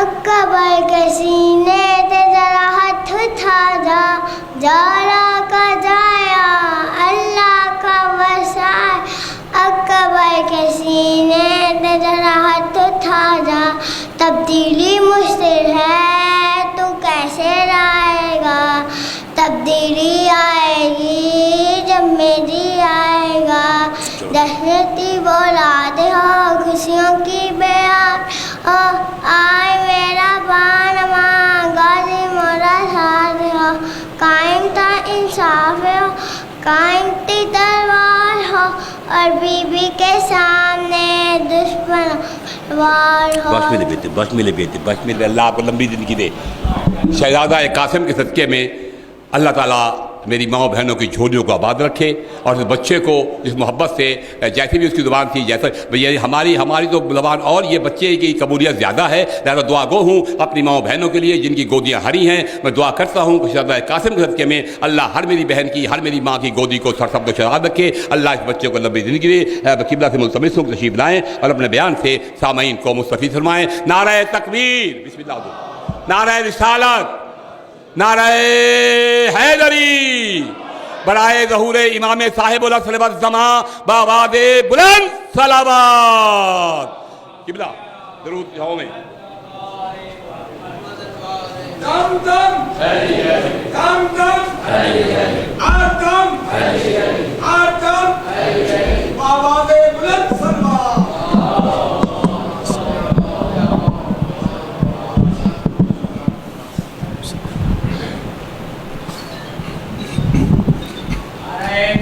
اکبر کے سینے تے ذرا ہاتھ اٹھا جا، جارا کا جایا اللہ کا وسائے، اکبر کے سینے تے ذرا ہاتھ اٹھا جا، تبدیلی مشکل ہے تو کیسے لائے گا، تبدیلی آئے گی جب میری آئے گا، دہشتی اولاد ہو خوشیوں کی بیان ہو، آئے میرا بانواں غازی مولا ساتھ ہو، قائم تھا انصاف ہو، قائم تھی تلوار ہو، اور بی بی کے سامنے دشمن وار ہو۔ بسملے بیٹے بسملے، اللہ آپ کو لمبی زندگی دے۔ شہزادہ قاسم کے صدقے میں اللہ تعالیٰ میری ماں بہنوں کی جھولیوں کو آباد رکھے، اور اس بچے کو جس محبت سے جیسے بھی اس کی زبان تھی، جیسا یہ ہماری تو زبان اور یہ بچے کی قبولیت زیادہ ہے، لہٰذا دعا گو ہوں اپنی ماں بہنوں کے لیے جن کی گودیاں ہری ہیں۔ میں دعا کرتا ہوں کہ شہزادہ قاسم کے صدقے میں اللہ ہر میری بہن کی، ہر میری ماں کی گودی کو سرسبز و شاداب رکھے، اللہ اس بچے کو لمبی زندگی دے۔ قبلہ سے ملتمس ہوں تشریف لائیں اور اپنے بیان سے سامعین کو مستفید فرمائیں۔ نعرہ تکبیر، بسم اللہ، نعرہ رسالت، نعرہ حیدری، برائے ظہور امام صاحب العصر والزمان بآواز بلند صلوات۔ قبلہ درود ہوں میں دم دم دم دم آدم آدم بآواز بلند صلوات۔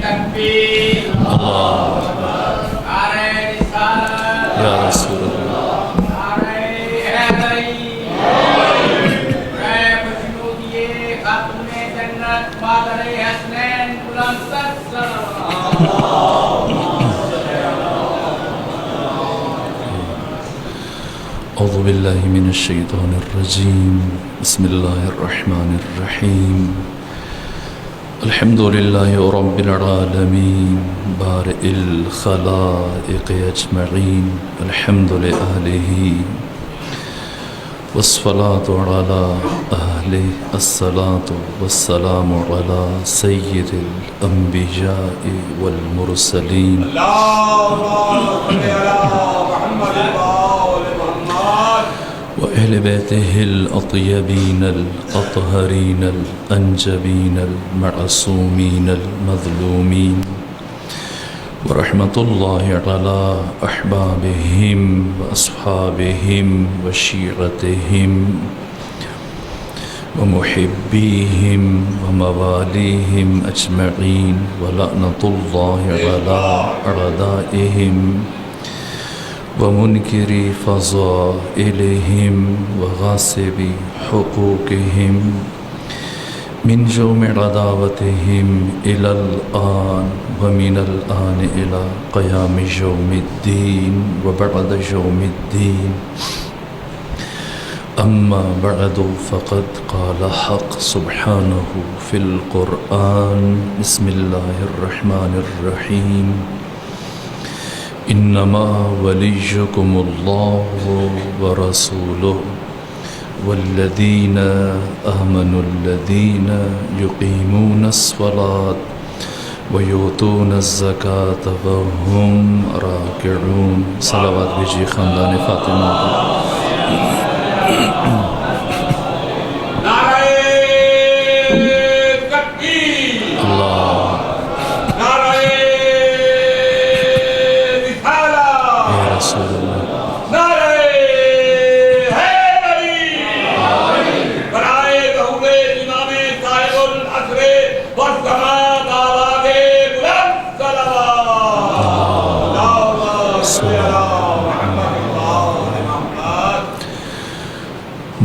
تکبیر، نعرہ رسالت، یا رسول اللہ، نعرہ حیدری، نعرہ مجنودیے خاتون جنت مادر حسنین بلند صلوات۔ اعوذ باللہ من الشیطان الرجیم، بسم اللہ الرحمن الرحیم، الحمد للہ رب العالمین بارئ الخلائق اجمعین، الحمد لآلہ والصلاة علی اہلہ، الصلاة والسلام علی سید الانبیاء والمرسلین، وأهل بيته الأطيبين الأطهرين الأنجبين المعصومين المظلومين، ورحمة الله على أحبابهم وأصحابهم وشيعتهم ومحبيهم ومواليهم أجمعين، ولعنة الله على أعدائهم ومنكري فضائلهم وغاصبي حقوقهم من يوم عداوتهم إلى الآن، ومن الآن إلى قيام يوم الدين وبعد يوم الدين، أما بعد فقد قال حق سبحانه في القرآن، بسم الله الرحمن الرحيم، انما وليكم الله ورسوله والذين آمنوا الذين يقيمون الصلاة ويؤتون الزكاة وهم راكعون۔ صلوات بجی خاندان فاطمہ پر۔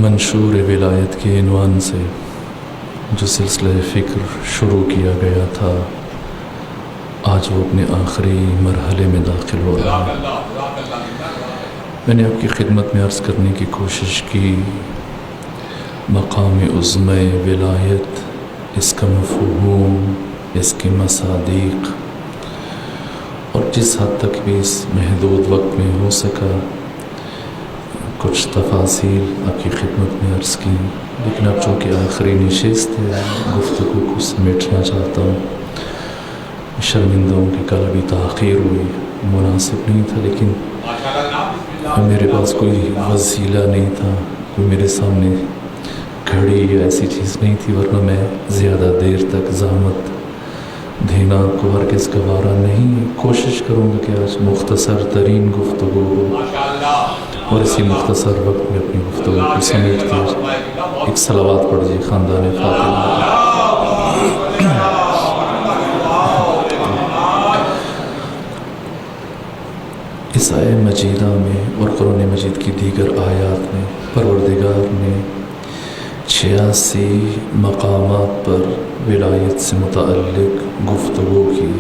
منشور ولایت کے عنوان سے جو سلسلہ فکر شروع کیا گیا تھا، آج وہ اپنے آخری مرحلے میں داخل ہو رہا ہے۔ میں نے آپ کی خدمت میں عرض کرنے کی کوشش کی مقام عظم ولایت، اس کا مفہوم، اس کے مصادیق، اور جس حد تک بھی اس محدود وقت میں ہو سکا کچھ تفاصیل آپ کی خدمت میں عرض کی، لیکن اب چونکہ آخری نشست ہے گفتگو کو سمیٹنا چاہتا ہوں۔ شرمندہ ہوں کہ کل ابھی تاخیر ہوئی، مناسب نہیں تھا، لیکن میرے پاس کوئی وسیلہ نہیں تھا، کوئی میرے سامنے گھڑی یا ایسی چیز نہیں تھی، ورنہ میں زیادہ دیر تک زحمت دینا آپ کو ہرگز گوارا نہیں۔ کوشش کروں گا کہ آج مختصر ترین گفتگو ہو اور اسی مختصر وقت میں اپنی گفتگو کو سمیٹ دیا جائے۔ ایک صلوات پڑھ جائے خاندان فاطمہ۔ اس آیہ مجیدہ میں اور قرآن مجید کی دیگر آیات میں پروردگار نے 86 مقامات پر ولایت سے متعلق گفتگو کی۔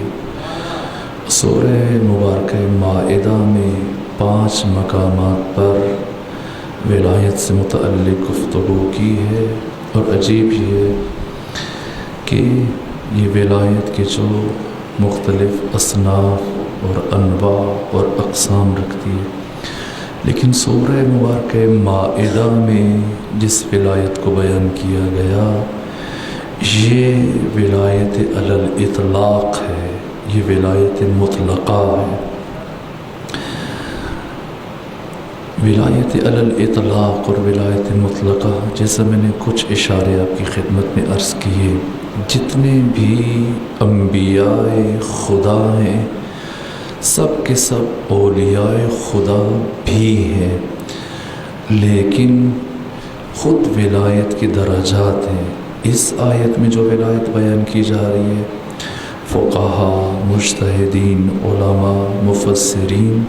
سورہ مبارکہ مائدہ میں 5 مقامات پر ولایت سے متعلق گفتگو کی ہے، اور عجیب یہ ہے کہ یہ ولایت کے جو مختلف اصناف اور انواع اور اقسام رکھتی ہے، لیکن سورہ مبارکہ مائدہ میں جس ولایت کو بیان کیا گیا یہ ولایت علی الاطلاق ہے، یہ ولایت مطلقہ ہے۔ ولایت علی الاطلاق اور ولایت مطلقہ، جیسا میں نے کچھ اشارے آپ کی خدمت میں عرض کیے، جتنے بھی انبیاء خدا ہیں سب کے سب اولیاء خدا بھی ہیں، لیکن خود ولایت کے درجات ہیں۔ اس آیت میں جو ولایت بیان کی جا رہی ہے، فقہا، مجتہدین، علماء، مفسرین،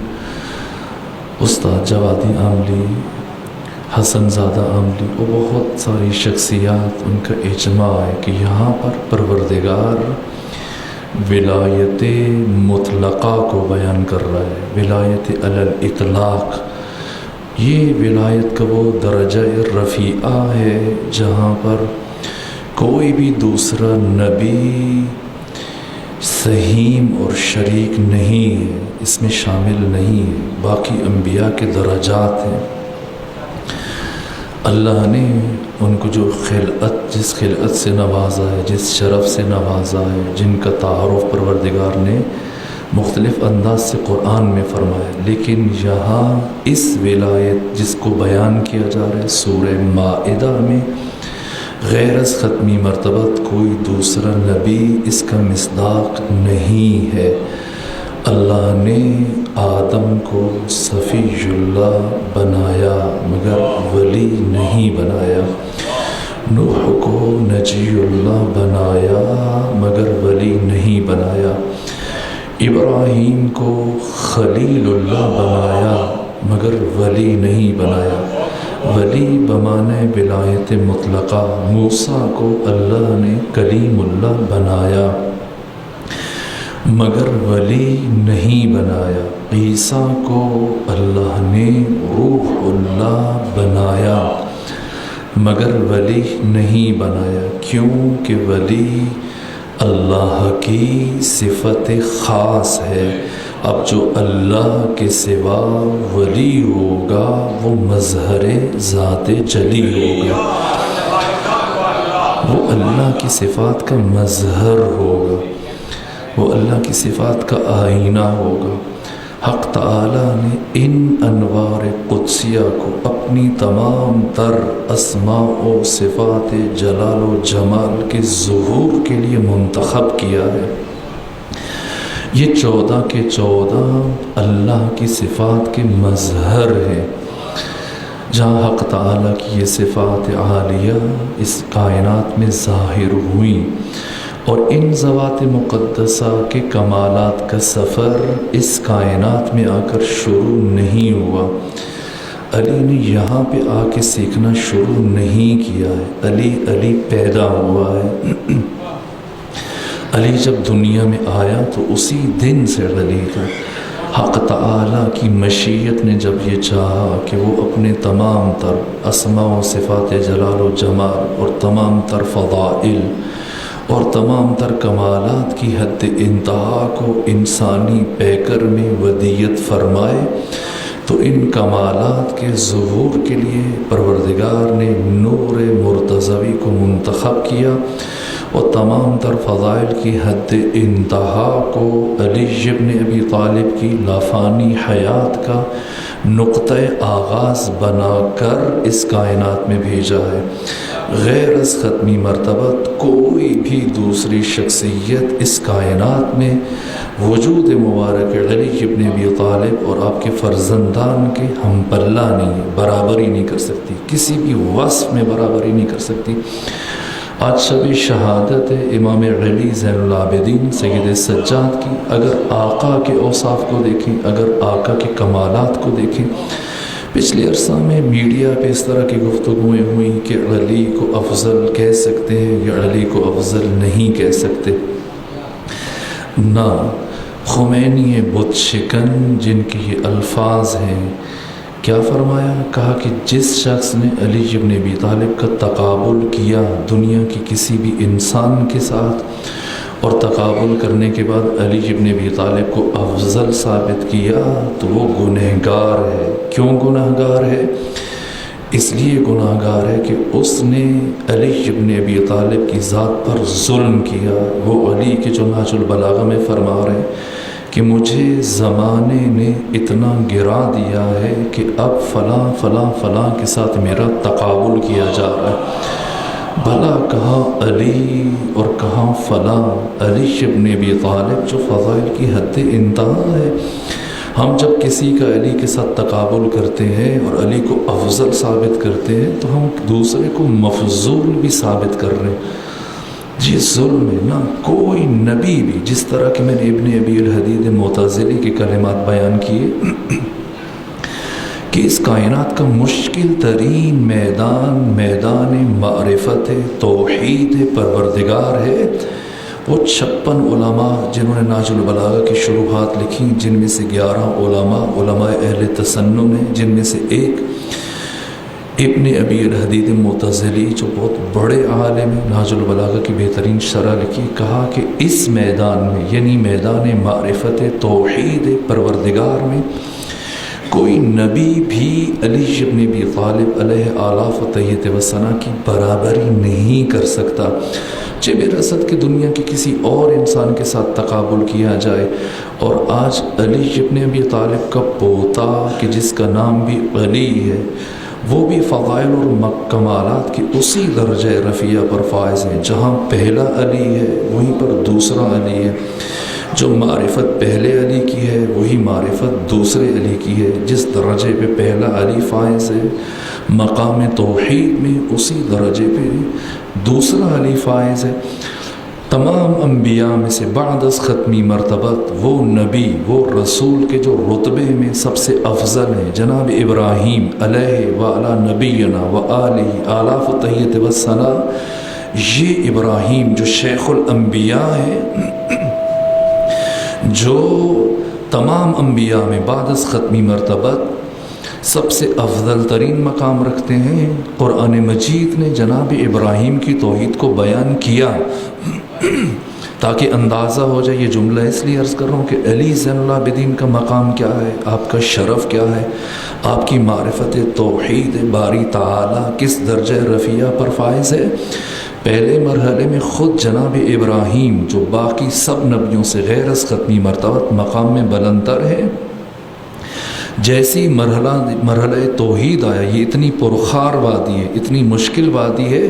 استاد جوادی عاملی، حسن زادہ عاملی اور بہت ساری شخصیات، ان کا اجماع ہے کہ یہاں پر پروردگار ولایت مطلقہ کو بیان کر رہا ہے، ولایت علی الاطلاق۔ یہ ولایت کا وہ درجہ رفیعہ ہے جہاں پر کوئی بھی دوسرا نبی سہیم اور شریک نہیں ہے، اس میں شامل نہیں ہے، باقی انبیاء کے درجات ہیں۔ اللہ نے ان کو جو خلعت، جس خلعت سے نوازا ہے، جس شرف سے نوازا ہے، جن کا تعارف پروردگار نے مختلف انداز سے قرآن میں فرمایا، لیکن یہاں اس ولایت جس کو بیان کیا جا رہا ہے سورہ مائدہ میں، غیر از ختمی مرتبت کوئی دوسرا نبی اس کا مصداق نہیں ہے۔ اللہ نے آدم کو صفی اللہ بنایا مگر ولی نہیں بنایا، نوح کو نجی اللہ بنایا مگر ولی نہیں بنایا، ابراہیم کو خلیل اللہ بنایا مگر ولی نہیں بنایا۔ ولی بمعنی ولایت مطلقہ، موسیٰ کو اللہ نے کلیم اللہ بنایا مگر ولی نہیں بنایا، عیسیٰ کو اللہ نے روح اللہ بنایا مگر ولی نہیں بنایا، کیونکہ ولی اللہ کی صفت خاص ہے۔ اب جو اللہ کے سوا ولی ہوگا وہ مظہر ذات جلی ہوگا، وہ اللہ کی صفات کا مظہر ہوگا، وہ اللہ کی صفات کا آئینہ ہوگا۔ حق تعالیٰ نے ان انوار قدسیہ کو اپنی تمام تر اسماء و صفات جلال و جمال کے ظہور کے لیے منتخب کیا ہے۔ یہ 14 کے 14 اللہ کی صفات کے مظہر ہیں، جہاں حق تعالیٰ کی یہ صفات عالیہ اس کائنات میں ظاہر ہوئیں، اور ان ذوات مقدسہ کے کمالات کا سفر اس کائنات میں آ کر شروع نہیں ہوا۔ علی نے یہاں پہ آ کے سیکھنا شروع نہیں کیا ہے، علی پیدا ہوا ہے۔ علی جب دنیا میں آیا تو اسی دن سے علی تھا۔ حق تعالیٰ کی مشیت نے جب یہ چاہا کہ وہ اپنے تمام تر اسماء و صفات جلال و جمال اور تمام تر فضائل اور تمام تر کمالات کی حد انتہا کو انسانی پیکر میں ودیت فرمائے، تو ان کمالات کے ظہور کے لیے پروردگار نے نور مرتضوی کو منتخب کیا اور تمام تر فضائل کی حد انتہا کو علی ابن ابی طالب کی لافانی حیات کا نقطۂ آغاز بنا کر اس کائنات میں بھیجا ہے۔ غیر از ختمی مرتبت کوئی بھی دوسری شخصیت اس کائنات میں وجود مبارک علی ابن ابی طالب اور آپ کے فرزندان کے ہم پلہ نہیں ہے، برابری نہیں کر سکتی، کسی بھی وصف میں برابری نہیں کر سکتی۔ آج شب شہادت امام علی زین العابدین سید سجاد کی، اگر آقا کے اوصاف کو دیکھیں، اگر آقا کے کمالات کو دیکھیں، پچھلے عرصہ میں میڈیا پہ اس طرح کی گفتگویں ہوئیں کہ علی کو افضل کہہ سکتے ہیں یا علی کو افضل نہیں کہہ سکتے۔ نہ خمینی بت شکن جن کے یہ الفاظ ہیں، کیا فرمایا؟ کہا کہ جس شخص نے علی ابن ابی طالب کا تقابل کیا دنیا کی کسی بھی انسان کے ساتھ، اور تقابل کرنے کے بعد علی ابن ابی طالب کو افضل ثابت کیا، تو وہ گنہگار ہے۔ کیوں گنہگار ہے؟ اس لیے گنہگار ہے کہ اس نے علی ابن ابی طالب کی ذات پر ظلم کیا۔ وہ علی کے جو نہج البلاغہ میں فرما رہے ہیں کہ مجھے زمانے نے اتنا گرا دیا ہے کہ اب فلاں فلاں فلاں کے ساتھ میرا تقابل کیا جا رہا ہے۔ بھلا کہاں علی اور کہاں فلاں؟ علی ابن ابی طالب جو فضائل کی حد انتہا ہے۔ ہم جب کسی کا علی کے ساتھ تقابل کرتے ہیں اور علی کو افضل ثابت کرتے ہیں تو ہم دوسرے کو مفضول بھی ثابت کر رہے ہیں۔ جی ظلم ہے نا، کوئی نبی بھی، جس طرح کہ میں نے ابن ابی الحدید معتزلی کے کلمات بیان کیے کہ اس کائنات کا مشکل ترین میدان معرفت توحید پروردگار ہے۔ وہ 56 علماء جنہوں نے نہج البلاغہ کی شروحات لکھی، جن میں سے 11 علماء اہل تسنن ہیں، جن میں سے ایک ابن ابی الحدید معتزلی جو بہت بڑے عالم ہیں، نہج البلاغہ کی بہترین شرح لکھی، کہا کہ اس میدان میں یعنی میدان معرفت توحید پروردگار میں کوئی نبی بھی علی ابن ابی طالب علیہ آلاف و تحیت و ثنا کی برابری نہیں کر سکتا۔ چہ برسد کہ دنیا کے کسی اور انسان کے ساتھ تقابل کیا جائے، اور آج علی ابن ابی طالب کا پوتا کہ جس کا نام بھی علی ہے، وہ بھی فضائل اور کمالات کی اسی درجہ رفیع پر فائز ہیں۔ جہاں پہلا علی ہے وہیں پر دوسرا علی ہے، جو معرفت پہلے علی کی ہے وہی معرفت دوسرے علی کی ہے۔ جس درجے پہ پہلا علی فائز ہے، مقام توحید میں اسی درجے پہ دوسرا علی فائز ہے۔ تمام انبیاء میں سے بعد از ختمی مرتبت وہ نبی، وہ رسول کے جو رتبے میں سب سے افضل ہیں، جناب ابراہیم علیہ وعلی نبینا وآلہ آلاف و تحیت و ثنا۔ یہ ابراہیم جو شیخ الانبیاء ہے، جو تمام انبیاء میں بعد از ختمی مرتبت سب سے افضل ترین مقام رکھتے ہیں، قرآن مجید نے جناب ابراہیم کی توحید کو بیان کیا تاکہ اندازہ ہو جائے۔ یہ جملہ اس لیے عرض کر رہا ہوں کہ علی زین العابدین کا مقام کیا ہے، آپ کا شرف کیا ہے، آپ کی معرفت توحید باری تعالی کس درجہ رفیع پر فائز ہے۔ پہلے مرحلے میں خود جناب ابراہیم جو باقی سب نبیوں سے غیر از ختمی مرتبت مقام میں بلندتر ہے، جیسی مرحلہ توحید آیا، یہ اتنی پرخار وادی ہے، اتنی مشکل وادی ہے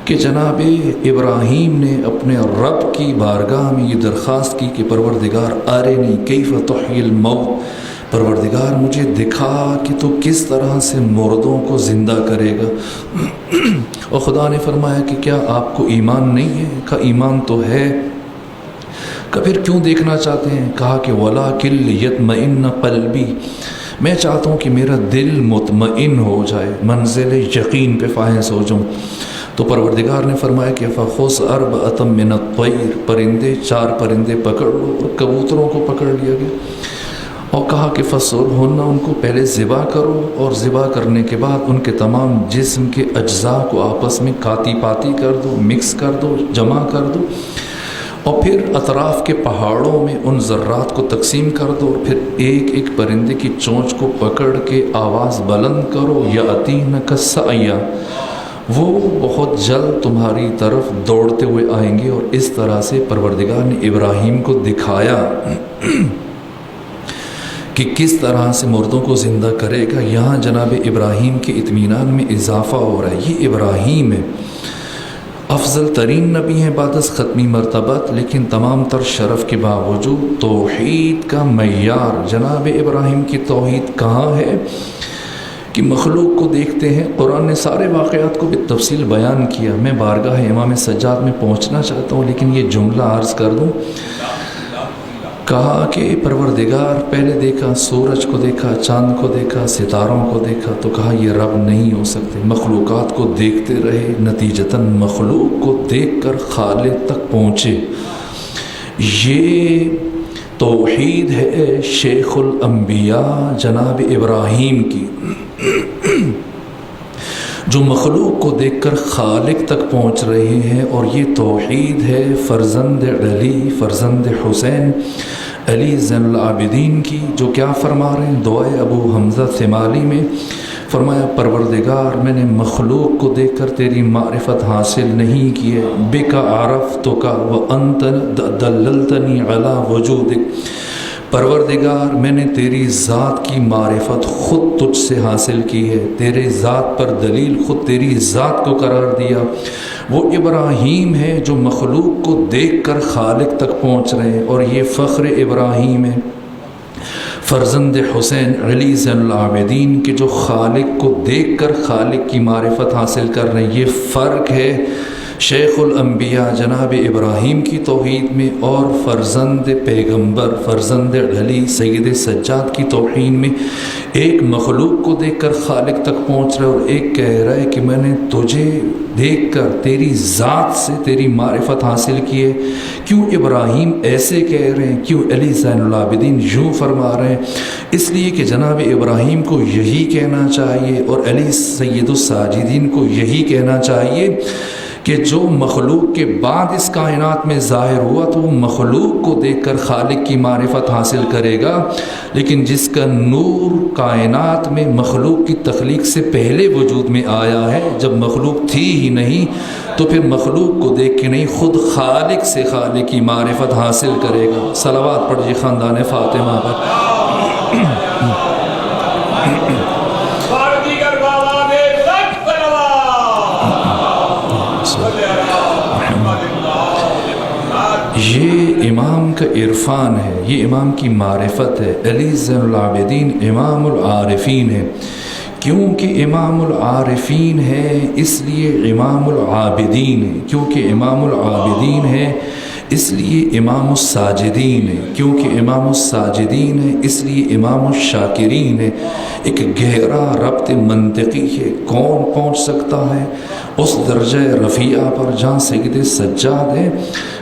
کہ جناب ابراہیم نے اپنے رب کی بارگاہ میں یہ درخواست کی کہ پروردگار ارنی کیف تحیی الموت، پروردگار مجھے دکھا کہ تو کس طرح سے مردوں کو زندہ کرے گا۔ اور خدا نے فرمایا کہ کیا آپ کو ایمان نہیں ہے؟ کہا ایمان تو ہے۔ کہ پھر کیوں دیکھنا چاہتے ہیں؟ کہا کہ وَلَٰكِن لِيَطْمَئِنَّ قَلْبِي، میں چاہتا ہوں کہ میرا دل مطمئن ہو جائے، منزل یقین پہ فائز ہو جاؤں۔ تو پروردگار نے فرمایا کہ فَخُذْ أَرْبَعَةً مِّنَ الطَّيْرِ، پرندے 4 پرندے پکڑ لو، اور کبوتروں کو پکڑ لیا گیا، اور کہا کہ فَصُرْهُنَّ، ان کو پہلے ذبح کرو، اور ذبح کرنے کے بعد ان کے تمام جسم کے اجزاء کو آپس میں کاتی پاتی کر دو، مکس کر دو، جمع کر دو، اور پھر اطراف کے پہاڑوں میں ان ذرات کو تقسیم کر دو، اور پھر ایک ایک پرندے کی چونچ کو پکڑ کے آواز بلند کرو، یاتینک سعیا، وہ بہت جلد تمہاری طرف دوڑتے ہوئے آئیں گے۔ اور اس طرح سے پروردگار نے ابراہیم کو دکھایا کہ کس طرح سے مردوں کو زندہ کرے گا۔ یہاں جناب ابراہیم کے اطمینان میں اضافہ ہو رہا ہے۔ یہ ابراہیم ہے، افضل ترین نبی ہیں بعد از ختمی مرتبت، لیکن تمام تر شرف کے باوجود توحید کا معیار جناب ابراہیم کی توحید کہاں ہے کہ مخلوق کو دیکھتے ہیں۔ قرآن نے سارے واقعات کو بالتفصیل بیان کیا۔ میں بارگاہ امام سجاد میں پہنچنا چاہتا ہوں، لیکن یہ جملہ عرض کر دوں۔ کہا کہ پروردگار پہلے دیکھا، سورج کو دیکھا، چاند کو دیکھا، ستاروں کو دیکھا، تو کہا یہ رب نہیں ہو سکتے۔ مخلوقات کو دیکھتے رہے، نتیجتاً مخلوق کو دیکھ کر خالق تک پہنچے۔ یہ توحید ہے شیخ الانبیاء جناب ابراہیم کی، جو مخلوق کو دیکھ کر خالق تک پہنچ رہے ہیں۔ اور یہ توحید ہے فرزند علی، فرزند حسین، علی زین العابدین کی، جو کیا فرما رہے ہیں دعائے ابو حمزہ ثمالی میں؟ فرمایا پروردگار میں نے مخلوق کو دیکھ کر تیری معرفت حاصل نہیں کی ہے، بکا عرفتک وانت دللتنی علی وجودک۔ پروردگار میں نے تیری ذات کی معرفت خود تجھ سے حاصل کی ہے، تیرے ذات پر دلیل خود تیری ذات کو قرار دیا۔ وہ ابراہیم ہے جو مخلوق کو دیکھ کر خالق تک پہنچ رہے ہیں، اور یہ فخر ابراہیم ہے فرزند حسین علی زین العابدین کے جو خالق کو دیکھ کر خالق کی معرفت حاصل کر رہے ہیں۔ یہ فرق ہے شیخ الانبیاء جناب ابراہیم کی توحید میں اور فرزند پیغمبر فرزند علی سید سجاد کی توحید میں۔ ایک مخلوق کو دیکھ کر خالق تک پہنچ رہا ہے، اور ایک کہہ رہا ہے کہ میں نے تجھے دیکھ کر تیری ذات سے تیری معرفت حاصل کی ہے۔ کیوں ابراہیم ایسے کہہ رہے ہیں؟ کیوں علی زین العابدین یوں فرما رہے ہیں؟ اس لیے کہ جناب ابراہیم کو یہی کہنا چاہیے، اور علی سید الساجدین کو یہی کہنا چاہیے کہ جو مخلوق کے بعد اس کائنات میں ظاہر ہوا تو وہ مخلوق کو دیکھ کر خالق کی معرفت حاصل کرے گا، لیکن جس کا نور کائنات میں مخلوق کی تخلیق سے پہلے وجود میں آیا ہے، جب مخلوق تھی ہی نہیں تو پھر مخلوق کو دیکھ کے نہیں، خود خالق سے خالق کی معرفت حاصل کرے گا۔ صلوات پڑھیے خاندان فاطمہ پر۔ یہ امام کا عرفان ہے، یہ امام کی معرفت ہے۔ علی زین العابدین امام العارفین ہے، کیونکہ امام العارفین ہے اس لیے امام العابدین ہے، کیونکہ امام العابدین ہے اس لیے امام الساجدین ہے، کیونکہ امام الساجدین ہے اس لیے امام الشاکرین ہے۔ ایک گہرا ربط منطقی ہے، کون پہنچ سکتا ہے اس درجہ رفیع پر جہاں سید سجاد ہے؟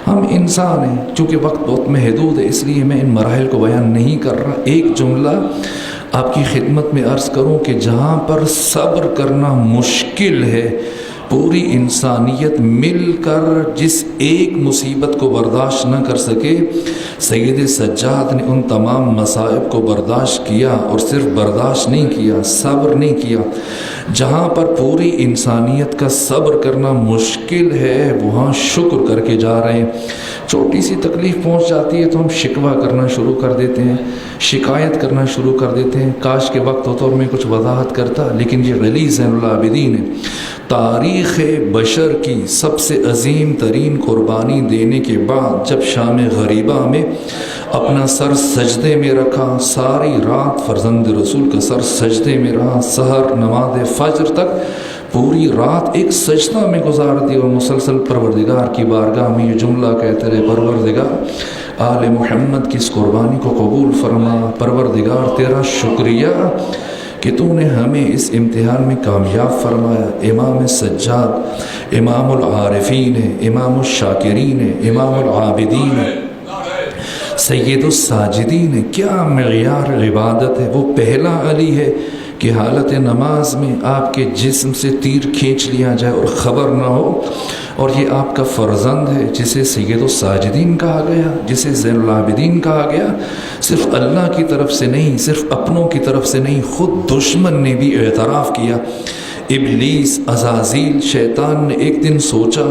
ہم انسان ہیں، چونکہ وقت بہت محدود ہے اس لیے میں ان مراحل کو بیان نہیں کر رہا۔ ایک جملہ آپ کی خدمت میں عرض کروں کہ جہاں پر صبر کرنا مشکل ہے، پوری انسانیت مل کر جس ایک مصیبت کو برداشت نہ کر سکے، سید سجاد نے ان تمام مصائب کو برداشت کیا، اور صرف برداشت نہیں کیا، صبر نہیں کیا۔ جہاں پر پوری انسانیت کا صبر کرنا مشکل ہے وہاں شکر کر کے جا رہے ہیں۔ چھوٹی سی تکلیف پہنچ جاتی ہے تو ہم شکوہ کرنا شروع کر دیتے ہیں، شکایت کرنا شروع کر دیتے ہیں۔ کاش کے وقت ہوتا اور میں کچھ وضاحت کرتا، لیکن یہ علی زین العابدین ہے۔ تاریخ بشر کی سب سے عظیم ترین قربانی دینے کے بعد جب شام غریبہ میں اپنا سر سجدے میں رکھا، ساری رات فرزند رسول کا سر سجدے میں رہا، سحر نماز فجر تک پوری رات ایک سجدہ میں گزار دی، اور مسلسل پروردگار کی بارگاہ میں یہ جملہ کہتے رہے، پروردگار آل محمد کی اس قربانی کو قبول فرما، پروردگار تیرا شکریہ کہ تو نے ہمیں اس امتحان میں کامیاب فرمایا۔ امام سجاد امام العارفین ہے، امام الشاکرین ہے، امام العابدین ہے، سید الساجدین ہے۔ کیا معیار عبادت ہے! وہ پہلا علی ہے کہ حالت نماز میں آپ کے جسم سے تیر کھینچ لیا جائے اور خبر نہ ہو، اور یہ آپ کا فرزند ہے جسے سید الساجدین کہا گیا، جسے زین العابدین کہا گیا، صرف اللہ کی طرف سے نہیں، صرف اپنوں کی طرف سے نہیں، خود دشمن نے بھی اعتراف کیا۔ ابلیس، عزازیل، شیطان نے ایک دن سوچا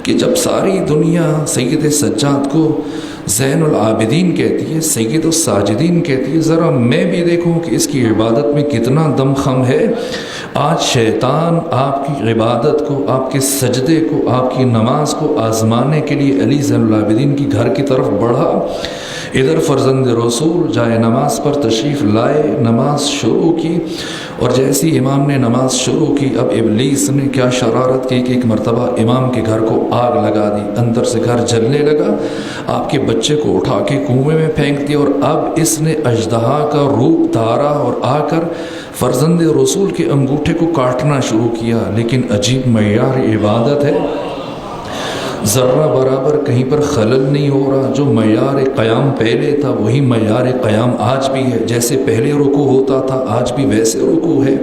کہ جب ساری دنیا سید سجاد کو زین العابدین کہتی ہے، سید الساجدین کہتی ہے، ذرا میں بھی دیکھوں کہ اس کی عبادت میں کتنا دم خم ہے۔ آج شیطان آپ کی عبادت کو، آپ کے سجدے کو، آپ کی نماز کو آزمانے کے لیے علی زین العابدین کی گھر کی طرف بڑھا۔ ادھر فرزند رسول جائے نماز پر تشریف لائے، نماز شروع کی، اور جیسی امام نے نماز شروع کی، اب ابلیس نے کیا شرارت کی کہ ایک مرتبہ امام کے گھر کو آگ لگا دی، اندر سے گھر جلنے لگا، آپ کے بچے کو اٹھا کے کنویں میں پھینک دیا، اور اب اس نے اژدہا کا روپ دھارا اور آ کر فرزند رسول کے انگوٹھے کو کاٹنا شروع کیا۔ لیکن عجیب معیار عبادت ہے، ذرہ برابر کہیں پر خلل نہیں ہو رہا۔ جو معیار قیام پہلے تھا وہی معیار قیام آج بھی ہے، جیسے پہلے رکوع ہوتا تھا آج بھی ویسے رکوع ہے،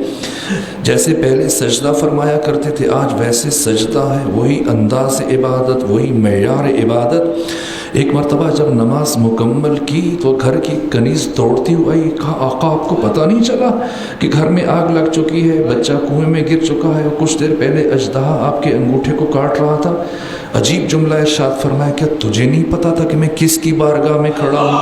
جیسے پہلے سجدہ فرمایا کرتے تھے آج ویسے سجدہ ہے، وہی انداز عبادت، وہی معیار عبادت۔ ایک مرتبہ جب نماز مکمل کی تو گھر کی کنیز دوڑتی ہوئی آئی، کہا آقا آپ کو پتہ نہیں چلا کہ گھر میں آگ لگ چکی ہے، بچہ کنویں میں گر چکا ہے، اور کچھ دیر پہلے اژدہا آپ کے انگوٹھے کو کاٹ رہا تھا۔ عجیب جملہ ارشاد فرمایا، کیا تجھے نہیں پتا تھا کہ میں کس کی بارگاہ میں کھڑا ہوں،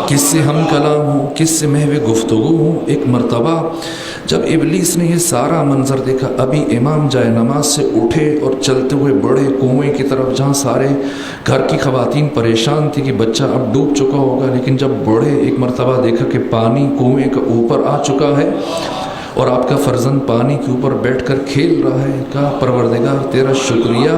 کس سے ہم کلام ہوں، کس سے محو گفتگو ہوں۔ ایک مرتبہ جب ابلیس نے یہ سارا منظر دیکھا، ابھی امام جائے نماز سے اٹھے اور چلتے ہوئے بڑے کنویں کی طرف، جہاں سارے گھر کی خواتین پریشان تھی کہ بچہ اب ڈوب چکا ہوگا، لیکن جب بڑے ایک مرتبہ دیکھا کہ پانی کنویں کے اوپر آ چکا ہے اور آپ کا فرزند پانی کے اوپر بیٹھ کر کھیل رہا ہے، کہا پروردگار تیرا شکریہ،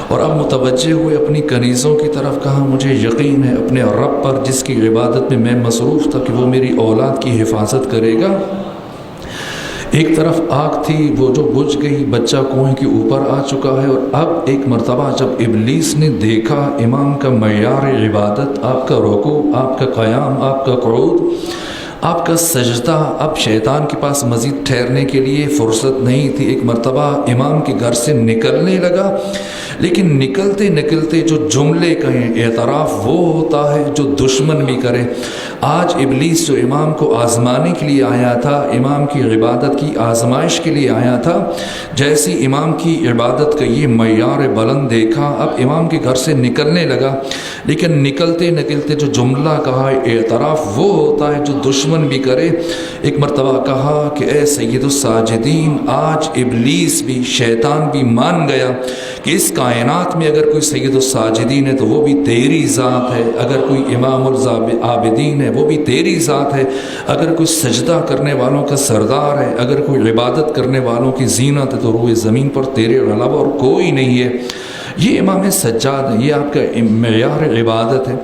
اور اب متوجہ ہوئے اپنی کنیزوں کی طرف، کہا مجھے یقین ہے اپنے رب پر جس کی عبادت میں مصروف تھا کہ وہ میری اولاد کی حفاظت کرے گا۔ ایک طرف آگ تھی وہ جو بجھ گئی، بچہ کنویں کے اوپر آ چکا ہے، اور اب ایک مرتبہ جب ابلیس نے دیکھا امام کا معیار عبادت، آپ کا رکوع، آپ کا قیام، آپ کا قعود، آپ کا سجدہ، اب شیطان کے پاس مزید ٹھہرنے کے لیے فرصت نہیں تھی۔ ایک مرتبہ امام کے گھر سے نکلنے لگا، لیکن نکلتے نکلتے جو جملے کہیں، اعتراف وہ ہوتا ہے جو دشمن بھی کرے۔ آج ابلیس جو امام کو آزمانے کے لیے آیا تھا، امام کی عبادت کی آزمائش کے لیے آیا تھا، جیسی امام کی عبادت کا یہ معیار بلند دیکھا، اب امام کے گھر سے نکلنے لگا، لیکن نکلتے نکلتے جو جملہ کہا، اعتراف وہ ہوتا ہے جو دشمن بھی کرے۔ ایک مرتبہ کہا کہ اے سید الساجدین، آج ابلیس بھی، شیطان بھی مان گیا کہ اس کائنات میں اگر کوئی سید الساجدین ہے تو وہ بھی تیری ذات ہے، اگر کوئی امام العابدین ہے وہ بھی تیری ذات ہے، اگر کوئی سجدہ کرنے والوں کا سردار ہے، اگر کوئی عبادت کرنے والوں کی زینت ہے تو روئے زمین پر تیرے علاوہ اور کوئی نہیں ہے۔ یہ امام سجاد ہے، یہ آپ کا معیار عبادت ہے۔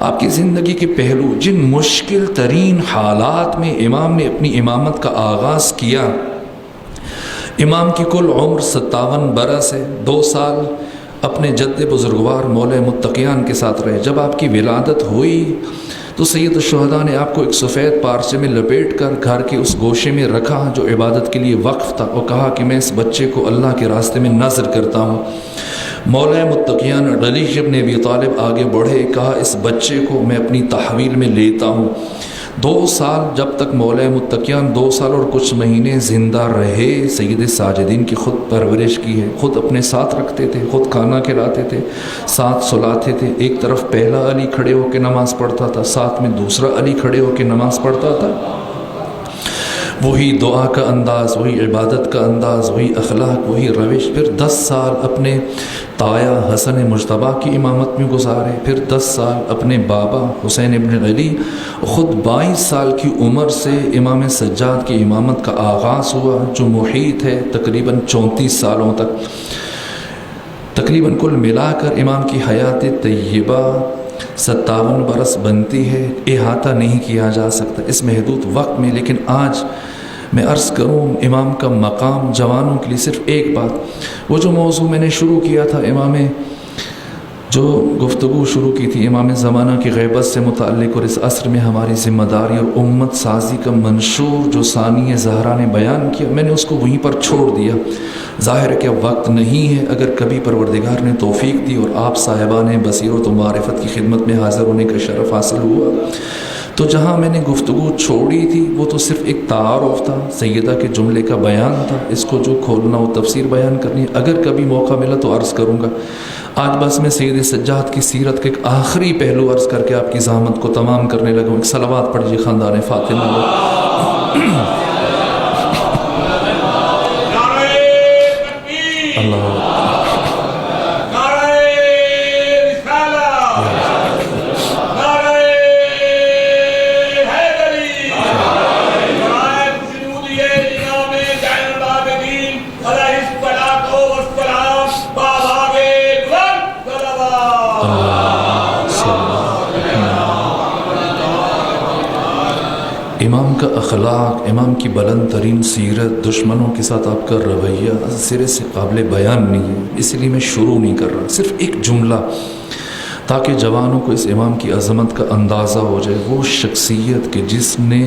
آپ کی زندگی کے پہلو، جن مشکل ترین حالات میں امام نے اپنی امامت کا آغاز کیا، امام کی کل عمر 57 برس ہے، 2 سال اپنے جد بزرگوار مولا متقیان کے ساتھ رہے۔ جب آپ کی ولادت ہوئی تو سید الشہداء نے آپ کو ایک سفید پارچے میں لپیٹ کر گھر کے اس گوشے میں رکھا جو عبادت کے لیے وقف تھا، اور کہا کہ میں اس بچے کو اللہ کے راستے میں نذر کرتا ہوں۔ مولا متقیان علی ابن ابی طالب آگے بڑھے، کہا اس بچے کو میں اپنی تحویل میں لیتا ہوں۔ 2 سال جب تک مولا متقیان 2 سال اور کچھ مہینے زندہ رہے، سید ساجدین کی خود پرورش کی ہے، خود اپنے ساتھ رکھتے تھے، خود کھانا کھلاتے تھے، ساتھ سلاتے تھے۔ ایک طرف پہلا علی کھڑے ہو کے نماز پڑھتا تھا، ساتھ میں دوسرا علی کھڑے ہو کے نماز پڑھتا تھا۔ وہی دعا کا انداز، وہی عبادت کا انداز، وہی اخلاق، وہی روش۔ پھر 10 سال اپنے تایا حسن مجتبیٰ کی امامت میں گزارے، پھر 10 سال اپنے بابا حسین ابن علی، خود 22 سال کی عمر سے امام سجاد کی امامت کا آغاز ہوا، جو محیط ہے تقریباً 34 سالوں تک۔ تقریباً کل ملا کر امام کی حیات طیبہ 57 برس بنتی ہے، احاطہ نہیں کیا جا سکتا اس محدود وقت میں۔ لیکن آج میں عرض کروں امام کا مقام جوانوں کے لیے صرف ایک بات، وہ جو موضوع میں نے شروع کیا تھا امام جو گفتگو شروع کی تھی امام زمانہ کی غیبت سے متعلق اور اس عصر میں ہماری ذمہ داری اور امت سازی کا منشور جو ثانی زہرا نے بیان کیا، میں نے اس کو وہیں پر چھوڑ دیا۔ ظاہر ہے کہ اب وقت نہیں ہے، اگر کبھی پروردگار نے توفیق دی اور آپ صاحبان بصیرت و معرفت کی خدمت میں حاضر ہونے کا شرف حاصل ہوا، تو جہاں میں نے گفتگو چھوڑی تھی وہ تو صرف ایک تعارف تھا، سیدہ کے جملے کا بیان تھا، اس کو جو کھولنا وہ تفسیر بیان کرنی ہے۔ اگر کبھی موقع ملا تو عرض کروں گا۔ آج بس میں سید سجاد کی سیرت کا ایک آخری پہلو عرض کر کے آپ کی زحمت کو تمام کرنے لگا ہوں۔ ایک صلوات پڑھیے خاندان فاطمہ اللہ امام کا اخلاق، امام کی بلند ترین سیرت، دشمنوں کے ساتھ آپ کا رویہ سرے سے قابل بیان نہیں ہے، اس لیے میں شروع نہیں کر رہا، صرف ایک جملہ تاکہ جوانوں کو اس امام کی عظمت کا اندازہ ہو جائے۔ وہ شخصیت کہ جس نے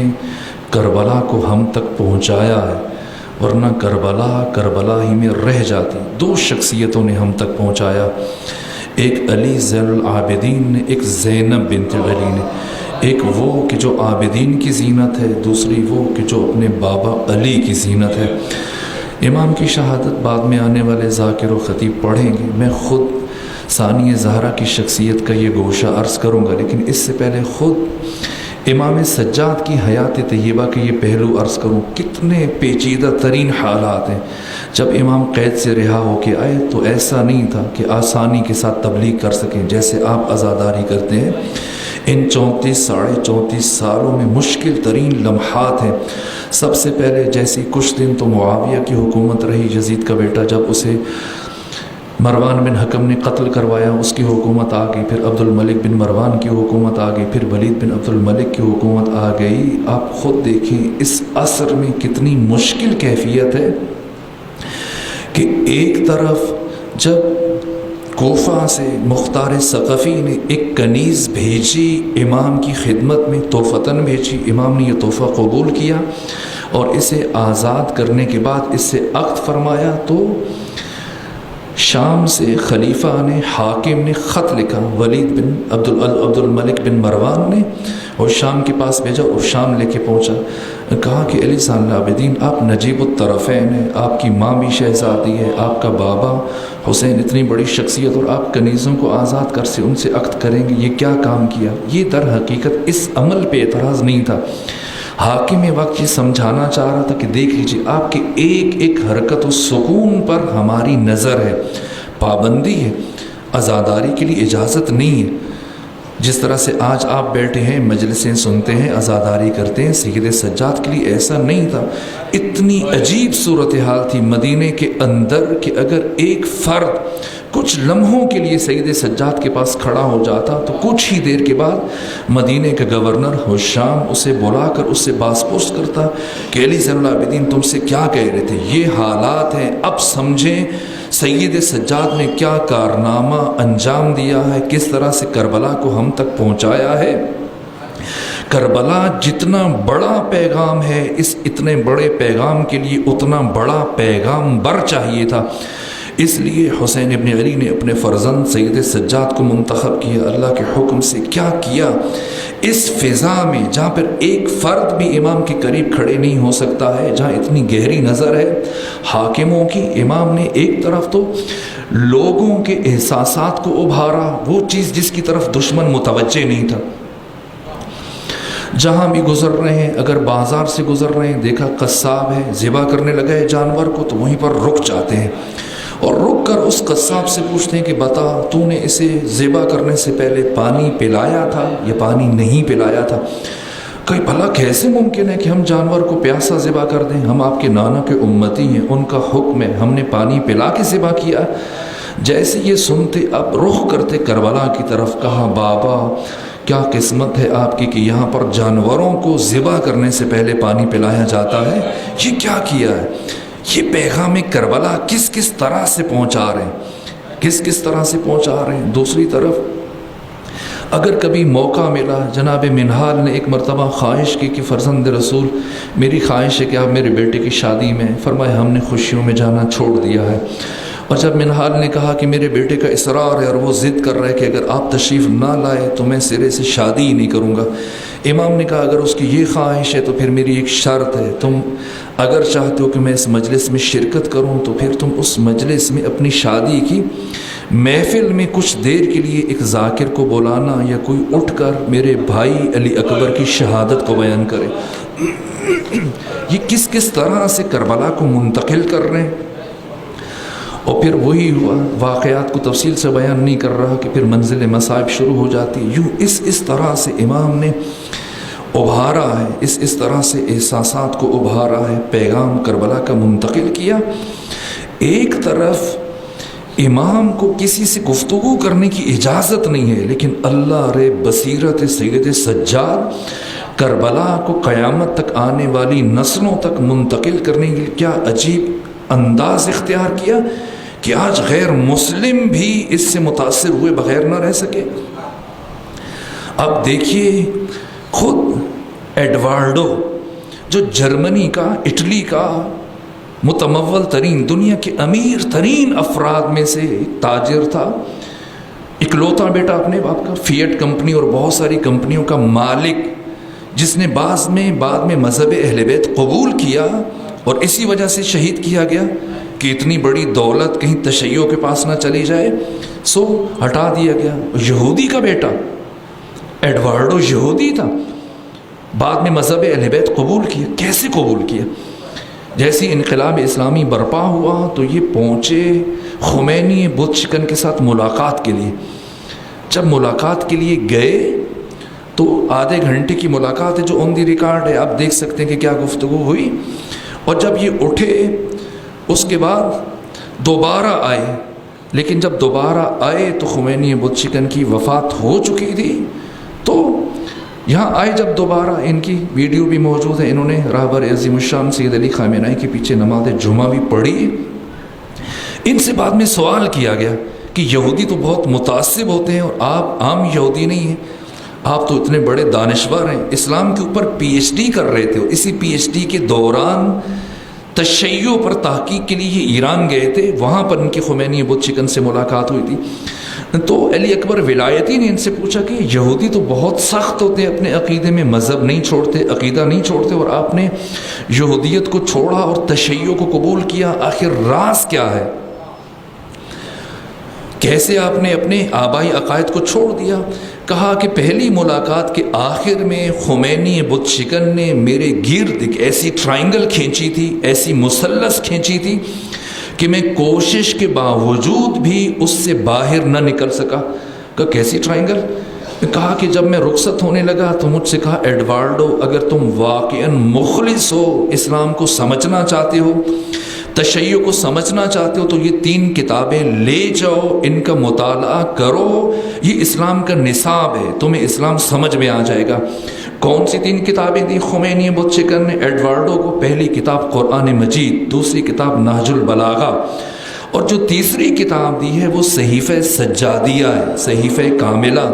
کربلا کو ہم تک پہنچایا ہے، ورنہ کربلا ہی میں رہ جاتی۔ دو شخصیتوں نے ہم تک پہنچایا، ایک علی زین العابدین نے، ایک زینب بنت علی نے۔ ایک وہ کہ جو عابدین کی زینت ہے، دوسری وہ کہ جو اپنے بابا علی کی زینت ہے۔ امام کی شہادت بعد میں آنے والے ذاکر و خطیب پڑھیں گے، میں خود ثانی زہرا کی شخصیت کا یہ گوشہ عرض کروں گا، لیکن اس سے پہلے خود امام سجاد کی حیات طیبہ کے یہ پہلو عرض کروں۔ کتنے پیچیدہ ترین حالات ہیں۔ جب امام قید سے رہا ہو کے آئے تو ایسا نہیں تھا کہ آسانی کے ساتھ تبلیغ کر سکیں جیسے آپ عزاداری کرتے ہیں۔ ان 34 34.5 سالوں میں مشکل ترین لمحات ہیں۔ سب سے پہلے جیسے کچھ دن تو معاویہ کی حکومت رہی، یزید کا بیٹا، جب اسے مروان بن حکم نے قتل کروایا اس کی حکومت آ گئی، پھر عبد الملک بن مروان کی حکومت آ گئی، پھر ولید بن عبد الملک کی حکومت آ گئی۔ آپ خود دیکھیں اس عصر میں کتنی مشکل کیفیت ہے کہ ایک طرف جب کوفہ سے مختار ثقفی نے ایک کنیز بھیجی امام کی خدمت میں، تحفتاً بھیجی، امام نے یہ تحفہ قبول کیا اور اسے آزاد کرنے کے بعد اس سے عقد فرمایا، تو شام سے خلیفہ نے، حاکم نے خط لکھا ولید بن عبد الملک بن مروان نے، اور شام کے پاس بھیجا اور شام لے کے پہنچا۔ کہا کہ علی زین العابدین آپ نجیب الطرفین ہیں، آپ کی ماں بھی شہزادی ہے، آپ کا بابا حسین اتنی بڑی شخصیت، اور آپ کنیزوں کو آزاد کر سے ان سے عقد کریں گے، یہ کیا کام کیا؟ یہ در حقیقت اس عمل پہ اعتراض نہیں تھا، حاکم وقت یہ سمجھانا چاہ رہا تھا کہ دیکھ لیجیے آپ کے ایک ایک حرکت و سکون پر ہماری نظر ہے، پابندی ہے، عزاداری کے لیے اجازت نہیں ہے۔ جس طرح سے آج آپ بیٹھے ہیں، مجلسیں سنتے ہیں، عزاداری کرتے ہیں، سید سجاد کے لیے ایسا نہیں تھا۔ اتنی عجیب صورتحال تھی مدینے کے اندر کہ اگر ایک فرد کچھ لمحوں کے لیے سید سجاد کے پاس کھڑا ہو جاتا تو کچھ ہی دیر کے بعد مدینے کا گورنر حشام اسے بلا کر اس سے باز پرس کرتا کہ علی زین العابدین تم سے کیا کہہ رہے تھے۔ یہ حالات ہیں، اب سمجھیں سید سجاد نے کیا کارنامہ انجام دیا ہے، کس طرح سے کربلا کو ہم تک پہنچایا ہے۔ کربلا جتنا بڑا پیغام ہے، اس اتنے بڑے پیغام کے لیے اتنا بڑا پیغام بر چاہیے تھا۔ اس لیے حسین ابن علی نے اپنے فرزند سید سجاد کو منتخب کیا، اللہ کے حکم سے کیا کیا۔ اس فضا میں جہاں پر ایک فرد بھی امام کے قریب کھڑے نہیں ہو سکتا ہے، جہاں اتنی گہری نظر ہے حاکموں کی، امام نے ایک طرف تو لوگوں کے احساسات کو ابھارا، وہ چیز جس کی طرف دشمن متوجہ نہیں تھا۔ جہاں بھی گزر رہے ہیں، اگر بازار سے گزر رہے ہیں، دیکھا قصاب ہے، ذبح کرنے لگا ہے جانور کو، تو وہیں پر رک جاتے ہیں اور رک کر اس قصاب سے پوچھتے ہیں کہ بتا تو نے اسے ذبح کرنے سے پہلے پانی پلایا تھا یا پانی نہیں پلایا تھا؟ کہ بھلا کیسے ممکن ہے کہ ہم جانور کو پیاسا ذبح کر دیں؟ ہم آپ کے نانا کے امتی ہیں، ان کا حکم ہے، ہم نے پانی پلا کے ذبح کیا۔ جیسے یہ سنتے اب رخ کرتے کربلا کی طرف، کہا بابا کیا قسمت ہے آپ کی کہ یہاں پر جانوروں کو ذبح کرنے سے پہلے پانی پلایا جاتا ہے، یہ کیا کیا ہے؟ یہ پیغام کربلا کس کس طرح سے پہنچا رہے ہیں؟ کس کس طرح سے پہنچا رہے ہیں۔ دوسری طرف اگر کبھی موقع ملا، جناب منہال نے ایک مرتبہ خواہش کی کہ فرزند رسول میری خواہش ہے کہ آپ میرے بیٹے کی شادی میں، فرمایا ہم نے خوشیوں میں جانا چھوڑ دیا ہے۔ اور جب منہال نے کہا کہ میرے بیٹے کا اصرار ہے اور وہ ضد کر رہا ہے کہ اگر آپ تشریف نہ لائے تو میں سرے سے شادی ہی نہیں کروں گا، امام نے کہا اگر اس کی یہ خواہش ہے تو پھر میری ایک شرط ہے، تم اگر چاہتے ہو کہ میں اس مجلس میں شرکت کروں تو پھر تم اس مجلس میں اپنی شادی کی محفل میں کچھ دیر کے لیے ایک ذاکر کو بلانا یا کوئی اٹھ کر میرے بھائی علی اکبر کی شہادت کو بیان کرے۔ یہ کس کس طرح سے کربلا کو منتقل کر رہے ہیں۔ اور پھر وہی ہوا، واقعات کو تفصیل سے بیان نہیں کر رہا کہ پھر منزل مصائب شروع ہو جاتی۔ یوں اس طرح سے امام نے ابھارا ہے، اس طرح سے احساسات کو ابھارا ہے، پیغام کربلا کا منتقل کیا۔ ایک طرف امام کو کسی سے گفتگو کرنے کی اجازت نہیں ہے، لیکن اللہ رے بصیرت سید سجاد کربلا کو قیامت تک آنے والی نسلوں تک منتقل کرنے کے لیے کیا عجیب انداز اختیار کیا کہ آج غیر مسلم بھی اس سے متاثر ہوئے بغیر نہ رہ سکے۔ اب دیکھیے خود ایڈوارڈو جو جرمنی کا، اٹلی کا متمول ترین، دنیا کے امیر ترین افراد میں سے ایک تاجر تھا، اکلوتا بیٹا اپنے باپ کا، فیٹ کمپنی اور بہت ساری کمپنیوں کا مالک، جس نے بعد میں مذہب اہل بیت قبول کیا اور اسی وجہ سے شہید کیا گیا کہ اتنی بڑی دولت کہیں تشیعوں کے پاس نہ چلی جائے، سو ہٹا دیا گیا۔ یہودی کا بیٹا ایڈوارڈو یہودی تھا، بعد میں مذہب اہل بیت قبول کیا۔ کیسے قبول کیا؟ جیسی انقلاب اسلامی برپا ہوا تو یہ پہنچے خمینی بت شکن کے ساتھ ملاقات کے لیے۔ جب ملاقات کے لیے گئے تو آدھے گھنٹے کی ملاقات ہے جو آن دی ریکارڈ ہے، آپ دیکھ سکتے ہیں کہ کیا گفتگو ہوئی۔ اور جب یہ اٹھے اس کے بعد دوبارہ آئے، لیکن جب دوبارہ آئے تو خمینی بت شکن کی وفات ہو چکی تھی۔ تو یہاں آئے جب دوبارہ، ان کی ویڈیو بھی موجود ہے، انہوں نے رہبر عظیم الشان سید علی خامنہئی کے پیچھے نماز جمعہ بھی پڑھی۔ ان سے بعد میں سوال کیا گیا کہ یہودی تو بہت متعصب ہوتے ہیں اور آپ عام یہودی نہیں ہیں، آپ تو اتنے بڑے دانشور ہیں، اسلام کے اوپر پی ایچ ڈی کر رہے تھے، اسی پی ایچ ڈی کے دوران تشیع پر تحقیق کے لیے یہ ایران گئے تھے، وہاں پر ان کی خمینی بت شکن سے ملاقات ہوئی تھی۔ تو علی اکبر ولایتی نے ان سے پوچھا کہ یہودی تو بہت سخت ہوتے ہیں، اپنے عقیدے میں مذہب نہیں چھوڑتے، عقیدہ نہیں چھوڑتے، اور آپ نے یہودیت کو چھوڑا اور تشیع کو قبول کیا، آخر راز کیا ہے؟ کیسے آپ نے اپنے آبائی عقائد کو چھوڑ دیا؟ کہا کہ پہلی ملاقات کے آخر میں خمینی بت شکن نے میرے گرد ایک ایسی ٹرائنگل کھینچی تھی، ایسی مثلث کھینچی تھی کہ میں کوشش کے باوجود بھی اس سے باہر نہ نکل سکا۔ کہا کیسی ٹرائنگل؟ کہا کہ جب میں رخصت ہونے لگا تو مجھ سے کہا ایڈوارڈو اگر تم واقعاً مخلص ہو، اسلام کو سمجھنا چاہتے ہو، تشیع کو سمجھنا چاہتے ہو تو یہ 3 کتابیں لے جاؤ، ان کا مطالعہ کرو، یہ اسلام کا نصاب ہے، تمہیں اسلام سمجھ میں آ جائے گا۔ کون سی 3 کتابیں دی خمینی بت شکن نے ایڈوارڈو کو؟ پہلی کتاب قرآن مجید، دوسری کتاب نہج البلاغہ، اور جو تیسری کتاب دی ہے وہ صحیفہ سجادیہ ہے، صحیفہ کاملہ۔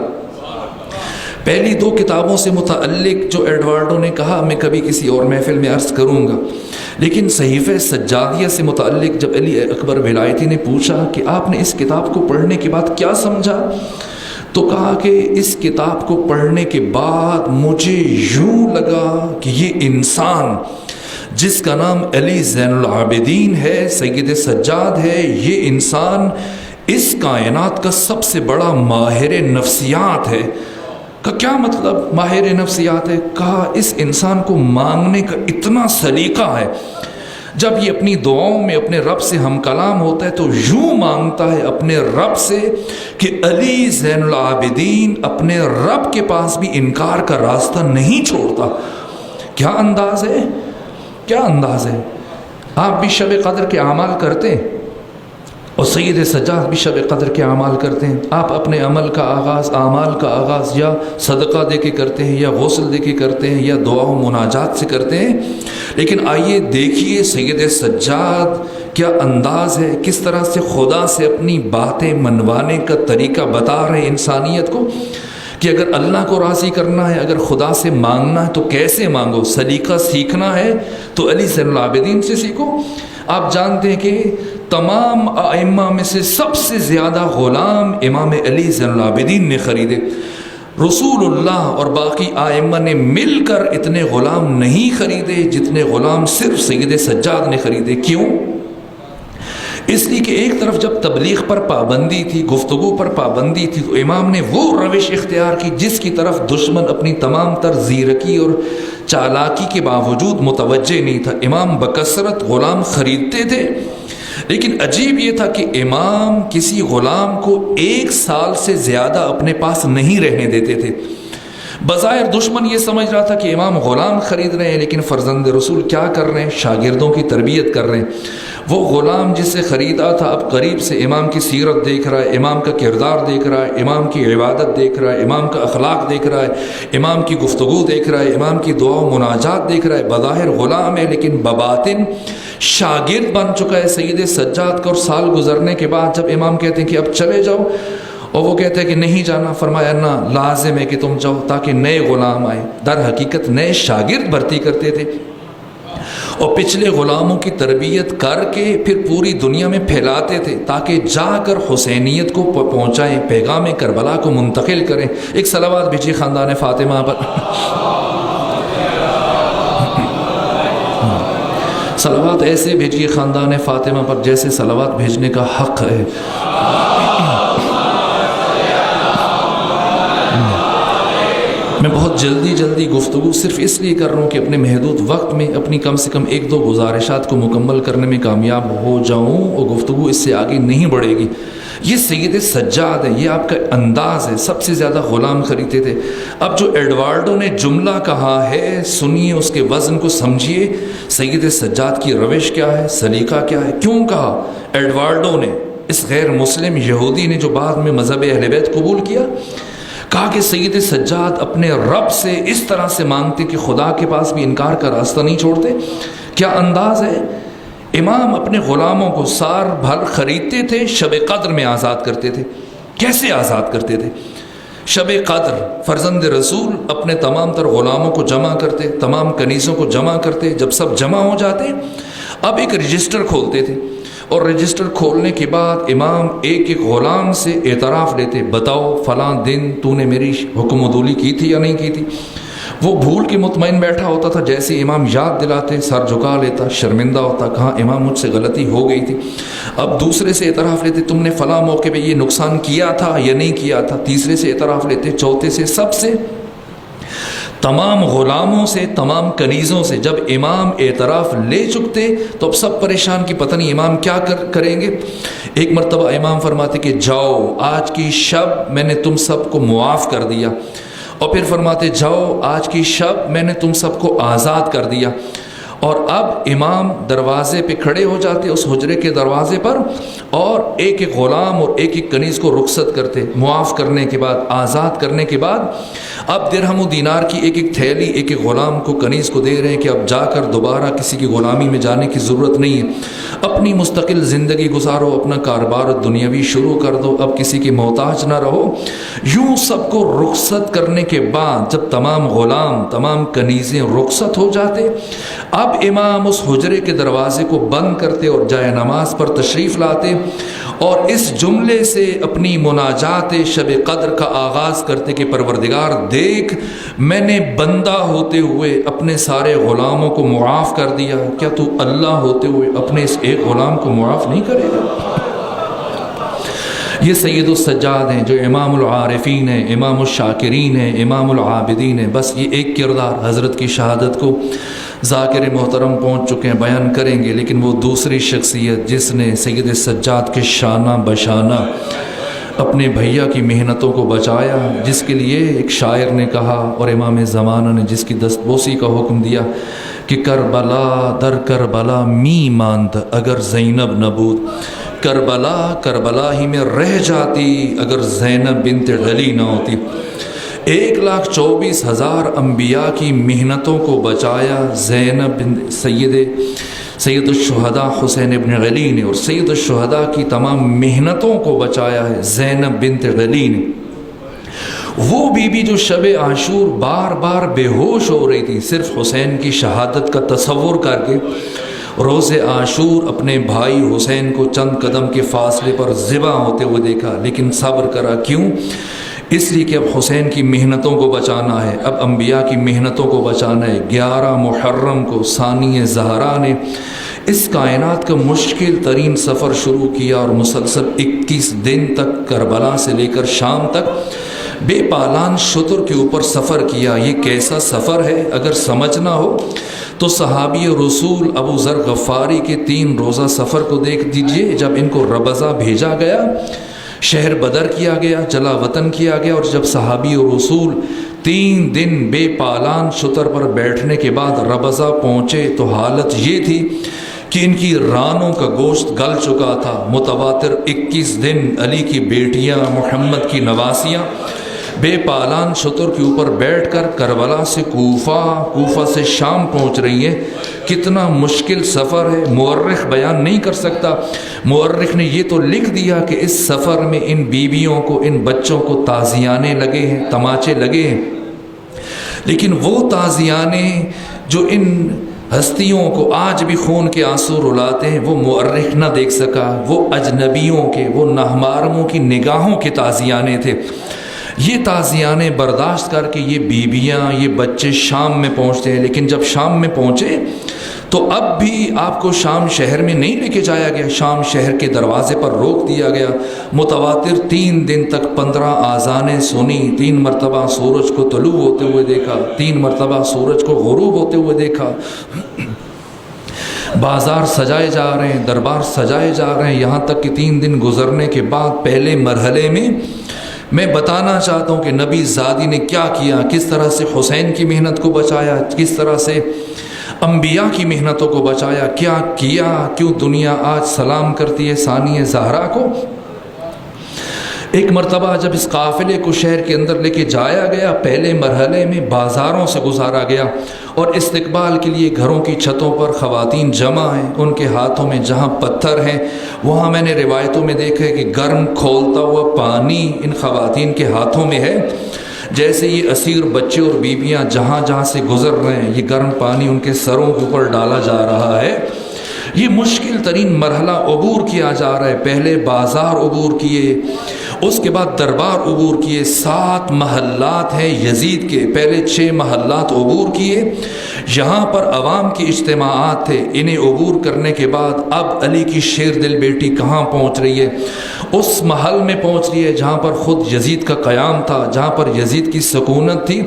پہلی 2 کتابوں سے متعلق جو ایڈوارڈو نے کہا میں کبھی کسی اور محفل میں عرض کروں گا، لیکن صحیفہ سجادیہ سے متعلق جب علی اکبر ولایتی نے پوچھا کہ آپ نے اس کتاب کو پڑھنے کے بعد کیا سمجھا، تو کہا کہ اس کتاب کو پڑھنے کے بعد مجھے یوں لگا کہ یہ انسان جس کا نام علی زین العابدین ہے، سید سجاد ہے، یہ انسان اس کائنات کا سب سے بڑا ماہر نفسیات ہے۔ کا کیا مطلب ماہر نفسیات ہے؟ کہا اس انسان کو مانگنے کا اتنا سلیقہ ہے، جب یہ اپنی دعاؤں میں اپنے رب سے ہم کلام ہوتا ہے تو یوں مانگتا ہے اپنے رب سے کہ علی زین العابدین اپنے رب کے پاس بھی انکار کا راستہ نہیں چھوڑتا۔ کیا انداز ہے، کیا انداز ہے۔ آپ بھی شب قدر کے اعمال کرتے ہیں اور سید سجاد بھی شب قدر کے اعمال کرتے ہیں۔ آپ اپنے عمل کا آغاز، اعمال کا آغاز یا صدقہ دے کے کرتے ہیں، یا غسل دے کے کرتے ہیں، یا دعا و مناجات سے کرتے ہیں، لیکن آئیے دیکھیے سید سجاد کیا انداز ہے، کس طرح سے خدا سے اپنی باتیں منوانے کا طریقہ بتا رہے ہیں انسانیت کو، کہ اگر اللہ کو راضی کرنا ہے، اگر خدا سے مانگنا ہے تو کیسے مانگو، سلیقہ سیکھنا ہے تو علی زین العابدین سے سیکھو۔ آپ جانتے ہیں کہ تمام ائمہ میں سے سب سے زیادہ غلام امام علی زین العابدین نے خریدے، رسول اللہ اور باقی ائمہ نے مل کر اتنے غلام نہیں خریدے جتنے غلام صرف سید سجاد نے خریدے۔ کیوں؟ اس لیے کہ ایک طرف جب تبلیغ پر پابندی تھی، گفتگو پر پابندی تھی، تو امام نے وہ روش اختیار کی جس کی طرف دشمن اپنی تمام تر زیرکی اور چالاکی کے باوجود متوجہ نہیں تھا۔ امام بکثرت غلام خریدتے تھے، لیکن عجیب یہ تھا کہ امام کسی غلام کو 1 سال سے زیادہ اپنے پاس نہیں رہنے دیتے تھے۔ بظاہر دشمن یہ سمجھ رہا تھا کہ امام غلام خرید رہے ہیں، لیکن فرزند رسول کیا کر رہے ہیں؟ شاگردوں کی تربیت کر رہے ہیں۔ وہ غلام جس سے خریدا تھا اب قریب سے امام کی سیرت دیکھ رہا ہے، امام کا کردار دیکھ رہا ہے، امام کی عبادت دیکھ رہا ہے، امام کا اخلاق دیکھ رہا ہے، امام کی گفتگو دیکھ رہا ہے، امام کی دعا و مناجات دیکھ رہا ہے۔ بظاہر غلام ہے لیکن بباطن شاگرد بن چکا ہے سید سجاد کا۔ اور سال گزرنے کے بعد جب امام کہتے ہیں کہ اب چلے جاؤ، اور وہ کہتے ہیں کہ نہیں جانا، فرمایا نہ، لازم ہے کہ تم جاؤ تاکہ نئے غلام آئے۔ در حقیقت نئے شاگرد بھرتی کرتے تھے اور پچھلے غلاموں کی تربیت کر کے پھر پوری دنیا میں پھیلاتے تھے تاکہ جا کر حسینیت کو پہنچائیں، پیغام کربلا کو منتقل کریں۔ ایک صلوات بھیجیے خاندان فاطمہ پر، صلوات ایسے بھیجیے خاندان فاطمہ پر جیسے صلوات بھیجنے کا حق ہے۔ میں بہت جلدی گفتگو صرف اس لیے کر رہا ہوں کہ اپنے محدود وقت میں اپنی کم سے کم 1-2 گزارشات کو مکمل کرنے میں کامیاب ہو جاؤں، اور گفتگو اس سے آگے نہیں بڑھے گی۔ یہ سید سجاد ہے، یہ آپ کا انداز ہے، سب سے زیادہ غلام خریدتے تھے۔ اب جو ایڈوارڈو نے جملہ کہا ہے سنیے، اس کے وزن کو سمجھیے، سید سجاد کی روش کیا ہے، سلیقہ کیا ہے۔ کیوں کہا ایڈوارڈو نے، اس غیر مسلم یہودی نے جو بعد میں مذہب اہل بیت قبول کیا، کہا کہ سید سجاد اپنے رب سے اس طرح سے مانگتے کہ خدا کے پاس بھی انکار کا راستہ نہیں چھوڑتے۔ کیا انداز ہے؟ امام اپنے غلاموں کو سال بھر خریدتے تھے، شب قدر میں آزاد کرتے تھے۔ کیسے آزاد کرتے تھے؟ شب قدر فرزند رسول اپنے تمام تر غلاموں کو جمع کرتے، تمام کنیزوں کو جمع کرتے۔ جب سب جمع ہو جاتے اب ایک رجسٹر کھولتے تھے، اور رجسٹر کھولنے کے بعد امام ایک ایک غلام سے اعتراف لیتے، بتاؤ فلاں دن تو نے میری حکم عدولی کی تھی یا نہیں کی تھی۔ وہ بھول کے مطمئن بیٹھا ہوتا تھا، جیسے امام یاد دلاتے سر جھکا لیتا، شرمندہ ہوتا، کہاں امام مجھ سے غلطی ہو گئی تھی۔ اب دوسرے سے اعتراف لیتے، تم نے فلاں موقع پہ یہ نقصان کیا تھا یا نہیں کیا تھا۔ تیسرے سے اعتراف لیتے، چوتھے سے، سب سے، تمام غلاموں سے، تمام کنیزوں سے۔ جب امام اعتراف لے چکتے تو اب سب پریشان کہ پتہ نہیں امام کیا کریں گے۔ ایک مرتبہ امام فرماتے کہ جاؤ آج کی شب میں نے تم سب کو معاف کر دیا، اور پھر فرماتے جاؤ آج کی شب میں نے تم سب کو آزاد کر دیا۔ اور اب امام دروازے پہ کھڑے ہو جاتے، اس حجرے کے دروازے پر، اور ایک ایک غلام اور ایک ایک کنیز کو رخصت کرتے، معاف کرنے کے بعد، آزاد کرنے کے بعد۔ اب درہم و دینار کی ایک ایک تھیلی ایک ایک غلام کو، کنیز کو دے رہے ہیں کہ اب جا کر دوبارہ کسی کی غلامی میں جانے کی ضرورت نہیں ہے، اپنی مستقل زندگی گزارو، اپنا کاروبار دنیاوی شروع کر دو، اب کسی کے محتاج نہ رہو۔ یوں سب کو رخصت کرنے کے بعد جب تمام غلام، تمام کنیزیں رخصت ہو جاتے، اب امام اس حجرے کے دروازے کو بند کرتے اور جائے نماز پر تشریف لاتے، اور اس جملے سے اپنی مناجات شب قدر کا آغاز کرتے کہ پروردگار دیکھ میں نے بندہ ہوتے ہوئے اپنے سارے غلاموں کو معاف کر دیا، کیا تو اللہ ہوتے ہوئے اپنے اس ایک غلام کو معاف نہیں کرے گا؟ یہ سید السجاد ہیں جو امام العارفین ہیں، امام الشاکرین ہیں، امام العابدین ہیں۔ بس یہ ایک کردار حضرت کی شہادت کو ذاکر محترم پہنچ چکے ہیں، بیان کریں گے، لیکن وہ دوسری شخصیت جس نے سید سجاد کے شانہ بشانہ اپنے بھیا کی محنتوں کو بچایا، جس کے لیے ایک شاعر نے کہا اور امام زمانہ نے جس کی دستبوسی کا حکم دیا کہ کربلا در کربلا می ماند اگر زینب نہ بود، کربلا کربلا ہی میں رہ جاتی اگر زینب بنت علی نہ ہوتی۔ 1,24,000 انبیاء کی محنتوں کو بچایا زینب بن سید الشہداء حسین ابن علی نے، اور سید الشہداء کی تمام محنتوں کو بچایا ہے زینب بنت علی نے۔ وہ بی بی جو شب عاشور بار بار بے ہوش ہو رہی تھی صرف حسین کی شہادت کا تصور کر کے، روز عاشور اپنے بھائی حسین کو چند قدم کے فاصلے پر ذبح ہوتے ہوئے دیکھا، لیکن صبر کرا۔ کیوں؟ اس لیے کہ اب حسین کی محنتوں کو بچانا ہے، اب انبیاء کی محنتوں کو بچانا ہے۔ 11 محرم کو ثانی زہرا نے اس کائنات کا مشکل ترین سفر شروع کیا اور مسلسل 21 دن تک کربلا سے لے کر شام تک بے پالان شتر کے اوپر سفر کیا۔ یہ کیسا سفر ہے اگر سمجھنا ہو تو صحابی رسول ابو ذر غفاری کے 3 روزہ سفر کو دیکھ دیجئے۔ جب ان کو ربضہ بھیجا گیا، شہر بدر کیا گیا، جلا وطن کیا گیا، اور جب صحابی رسول 3 دن بے پالان شتر پر بیٹھنے کے بعد ربضہ پہنچے تو حالت یہ تھی کہ ان کی رانوں کا گوشت گل چکا تھا۔ متواتر 21 دن علی کی بیٹیاں، محمد کی نواسیاں بے پالان شتر کے اوپر بیٹھ کر کربلا سے کوفہ سے شام پہنچ رہی ہیں۔ کتنا مشکل سفر ہے، مورخ بیان نہیں کر سکتا۔ مورخ نے یہ تو لکھ دیا کہ اس سفر میں ان بیویوں کو، ان بچوں کو تازیانے لگے ہیں، تماچے لگے ہیں، لیکن وہ تازیانے جو ان ہستیوں کو آج بھی خون کے آنسو رلاتے ہیں وہ مورخ نہ دیکھ سکا۔ وہ اجنبیوں کے، وہ ناہمارموں کی نگاہوں کے تازیانے تھے۔ یہ تازیانے برداشت کر کے یہ بیویاں، یہ بچے شام میں پہنچتے ہیں، لیکن جب شام میں پہنچے تو اب بھی آپ کو شام شہر میں نہیں لے کے جایا گیا، شام شہر کے دروازے پر روک دیا گیا۔ متواتر 3 دن تک 15 آذانیں سنی، 3 مرتبہ سورج کو طلوع ہوتے ہوئے دیکھا، 3 مرتبہ سورج کو غروب ہوتے ہوئے دیکھا۔ بازار سجائے جا رہے ہیں، دربار سجائے جا رہے ہیں، یہاں تک کہ 3 دن گزرنے کے بعد پہلے مرحلے میں میں بتانا چاہتا ہوں کہ نبی زادی نے کیا کیا، کس طرح سے حسین کی محنت کو بچایا، کس طرح سے انبیاء کی محنتوں کو بچایا، کیا کیا، کیوں دنیا آج سلام کرتی ہے ثانی زہرا کو۔ ایک مرتبہ جب اس قافلے کو شہر کے اندر لے کے جایا گیا، پہلے مرحلے میں بازاروں سے گزارا گیا اور استقبال کے لیے گھروں کی چھتوں پر خواتین جمع ہیں، ان کے ہاتھوں میں جہاں پتھر ہیں وہاں میں نے روایتوں میں دیکھا ہے کہ گرم کھولتا ہوا پانی ان خواتین کے ہاتھوں میں ہے۔ جیسے یہ اسیر بچے اور بیویاں جہاں جہاں سے گزر رہے ہیں، یہ گرم پانی ان کے سروں کے اوپر ڈالا جا رہا ہے۔ یہ مشکل ترین مرحلہ عبور کیا جا رہا ہے۔ پہلے بازار عبور کیے، اس کے بعد دربار عبور کیے، 7 محلات ہیں یزید کے، پہلے 6 محلات عبور کیے، یہاں پر عوام کے اجتماعات تھے، انہیں عبور کرنے کے بعد اب علی کی شیر دل بیٹی کہاں پہنچ رہی ہے؟ اس محل میں پہنچ رہی ہے جہاں پر خود یزید کا قیام تھا، جہاں پر یزید کی سکونت تھی۔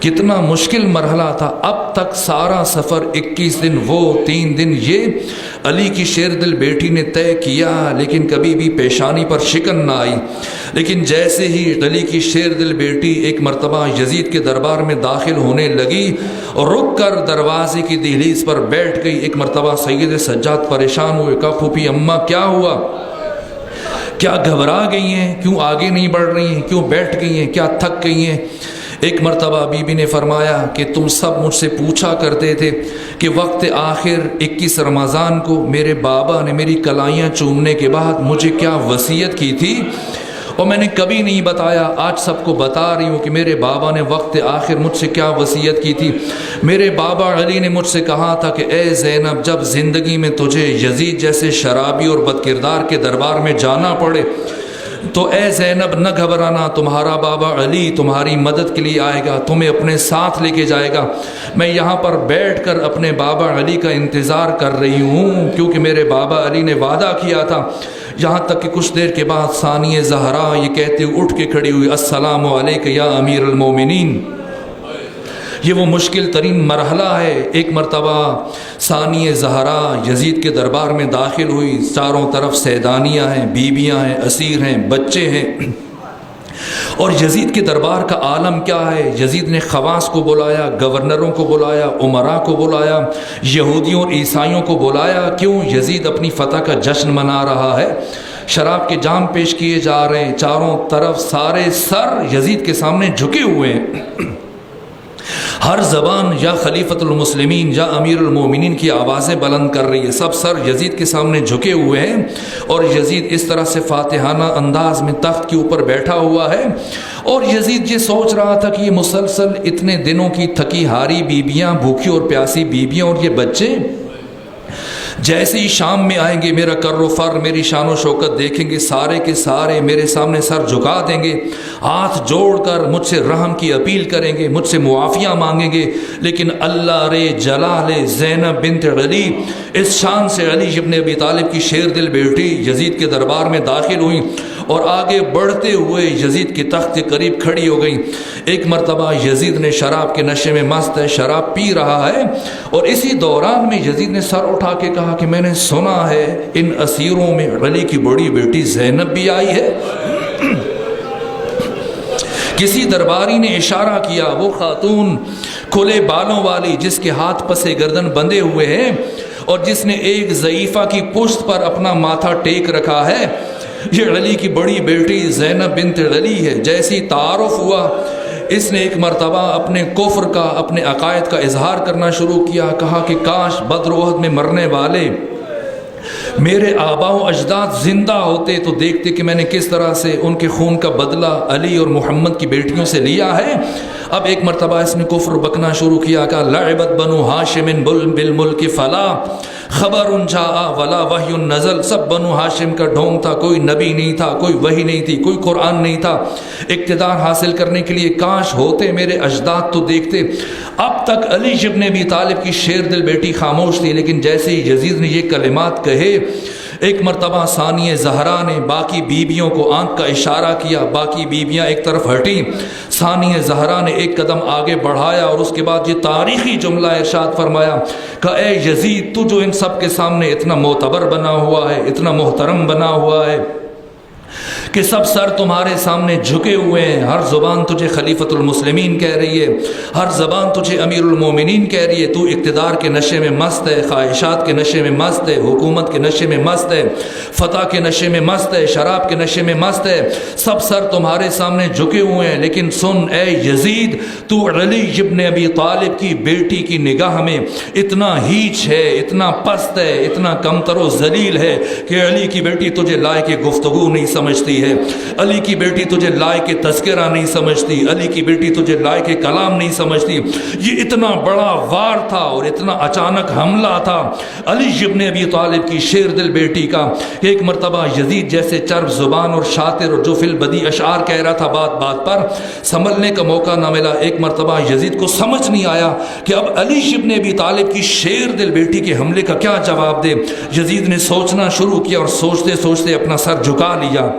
کتنا مشکل مرحلہ تھا۔ اب تک سارا سفر 21 دن، وہ 3 دن یہ علی کی شیر دل بیٹی نے طے کیا، لیکن کبھی بھی پیشانی پر شکن نہ آئی۔ لیکن جیسے ہی علی کی شیر دل بیٹی ایک مرتبہ یزید کے دربار میں داخل ہونے لگی اور رک کر دروازے کی دہلیز پر بیٹھ گئی، ایک مرتبہ سید سجاد پریشان ہوئے، کہا پھوپھی اماں کیا ہوا؟ کیا گھبرا گئی ہیں؟ کیوں آگے نہیں بڑھ رہی ہیں؟ کیوں بیٹھ گئی ہیں؟ کیا تھک گئی ہیں؟ ایک مرتبہ بی بی نے فرمایا کہ تم سب مجھ سے پوچھا کرتے تھے کہ وقت آخر 21 رمضان کو میرے بابا نے میری کلائیاں چومنے کے بعد مجھے کیا وصیت کی تھی، اور میں نے کبھی نہیں بتایا۔ آج سب کو بتا رہی ہوں کہ میرے بابا نے وقت آخر مجھ سے کیا وصیت کی تھی۔ میرے بابا علی نے مجھ سے کہا تھا کہ اے زینب، جب زندگی میں تجھے یزید جیسے شرابی اور بدکردار کے دربار میں جانا پڑے تو اے زینب نہ گھبرانا، تمہارا بابا علی تمہاری مدد کے لیے آئے گا، تمہیں اپنے ساتھ لے کے جائے گا۔ میں یہاں پر بیٹھ کر اپنے بابا علی کا انتظار کر رہی ہوں، کیونکہ میرے بابا علی نے وعدہ کیا تھا۔ یہاں تک کہ کچھ دیر کے بعد ثانی زہرا یہ کہتے ہوئے اٹھ کے کھڑی ہوئی، السلام علیک یا امیر المومنین۔ یہ وہ مشکل ترین مرحلہ ہے۔ ایک مرتبہ ثانی زہرا یزید کے دربار میں داخل ہوئی، چاروں طرف سیدانیاں ہیں، بیویاں ہیں، اسیر ہیں، بچے ہیں، اور یزید کے دربار کا عالم کیا ہے؟ یزید نے خواص کو بلایا، گورنروں کو بلایا، امراء کو بلایا، یہودیوں اور عیسائیوں کو بلایا۔ کیوں؟ یزید اپنی فتح کا جشن منا رہا ہے۔ شراب کے جام پیش کیے جا رہے ہیں، چاروں طرف سارے سر یزید کے سامنے جھکے ہوئے ہیں، ہر زبان یا خلیفۃ المسلمین یا امیر المومنین کی آوازیں بلند کر رہی ہے، سب سر یزید کے سامنے جھکے ہوئے ہیں، اور یزید اس طرح سے فاتحانہ انداز میں تخت کے اوپر بیٹھا ہوا ہے، اور یزید یہ سوچ رہا تھا کہ یہ مسلسل اتنے دنوں کی تھکی ہاری بیبیاں، بھوکی اور پیاسی بیبیاں اور یہ بچے جیسے ہی شام میں آئیں گے، میرا کر و فر، میری شان و شوکت دیکھیں گے، سارے کے سارے میرے سامنے سر جھکا دیں گے، ہاتھ جوڑ کر مجھ سے رحم کی اپیل کریں گے، مجھ سے معافیاں مانگیں گے، لیکن اللہ رے جلال زینب بنت علی، اس شان سے علی ابن ابی طالب کی شیر دل بیٹی یزید کے دربار میں داخل ہوئیں اور آگے بڑھتے ہوئے یزید کی تخت کے قریب کھڑی ہو گئیں۔ ایک مرتبہ یزید نے شراب کے نشے میں مست ہے، شراب پی رہا ہے، اور اسی دوران میں یزید نے سر اٹھا کے کہا کہ میں نے سنا ہے ان اسیروں میں علی کی بڑی بیٹی زینب بھی آئی ہے۔ کسی درباری نے اشارہ کیا، وہ خاتون کھلے بالوں والی جس کے ہاتھ پسے گردن بندھے ہوئے ہیں اور جس نے ایک ضعیفہ کی پشت پر اپنا ماتھا ٹیک رکھا ہے، یہ علی کی بڑی بیٹی زینب بنت علی ہے۔ جیسی تعارف ہوا، اس نے ایک مرتبہ اپنے کفر کا، اپنے عقائد کا اظہار کرنا شروع کیا، کہا کہ کاش بدر و احد میں مرنے والے میرے آباء و اجداد زندہ ہوتے تو دیکھتے کہ میں نے کس طرح سے ان کے خون کا بدلہ علی اور محمد کی بیٹیوں سے لیا ہے۔ اب ایک مرتبہ اس نے کفر بکنا شروع کیا، کہا لعبت بنو ہاشم بالملک فلا خبر جاء ولا وحی نزل، سب بنو ہاشم کا ڈھونگ تھا، کوئی نبی نہیں تھا، کوئی وحی نہیں تھی، کوئی قرآن نہیں تھا۔ اقتدار حاصل کرنے کے لیے کاش ہوتے میرے اجداد تو دیکھتے۔ اب تک علی ابن ابی طالب کی شیر دل بیٹی خاموش تھی، لیکن جیسے ہی یزید نے یہ کلمات کہے، ایک مرتبہ ثانیہ زہرا نے باقی بیبیوں کو آنکھ کا اشارہ کیا، باقی بیبیاں ایک طرف ہٹیں، ثانیہ زہرا نے ایک قدم آگے بڑھایا اور اس کے بعد یہ تاریخی جملہ ارشاد فرمایا کہ اے یزید، تو جو ان سب کے سامنے اتنا معتبر بنا ہوا ہے، اتنا محترم بنا ہوا ہے کہ سب سر تمہارے سامنے جھکے ہوئے ہیں، ہر زبان تجھے خلیفۃ المسلمین کہہ رہی ہے، ہر زبان تجھے امیر المومنین کہہ رہی ہے، تو اقتدار کے نشے میں مست ہے، خواہشات کے نشے میں مست ہے، حکومت کے نشے میں مست ہے، فتح کے نشے میں مست ہے، شراب کے نشے میں مست ہے، سب سر تمہارے سامنے جھکے ہوئے ہیں، لیکن سن اے یزید، تو علی ابن ابی طالب کی بیٹی کی نگاہ میں اتنا ہیچ ہے، اتنا پست ہے، اتنا کمتر و ذلیل ہے کہ علی کی بیٹی تجھے لائق گفتگو نہیں سمجھتی ہے، علی کی بیٹی تجھے لائق تذکرہ نہیں سمجھتی، علی کی بیٹی تجھے لائق کلام نہیں سمجھتی۔ یہ اتنا بڑا وار تھا اور اتنا اچانک حملہ تھا علی ابن ابی طالب کی شیر دل بیٹی کا کہ ایک مرتبہ یزید جیسے چرب زبان اور شاطر اور جو فی البدی اشعار کہہ رہا تھا، بات بات پر سنبھلنے کا موقع نہ ملا۔ ایک مرتبہ یزید کو سمجھ نہیں آیا کہ اب علی ابن ابی طالب کی شیر دل بیٹی کے حملے کا کیا جواب دے۔ یزید نے سوچنا شروع کیا اور سوچتے سوچتے اپنا سر جھکا لیا،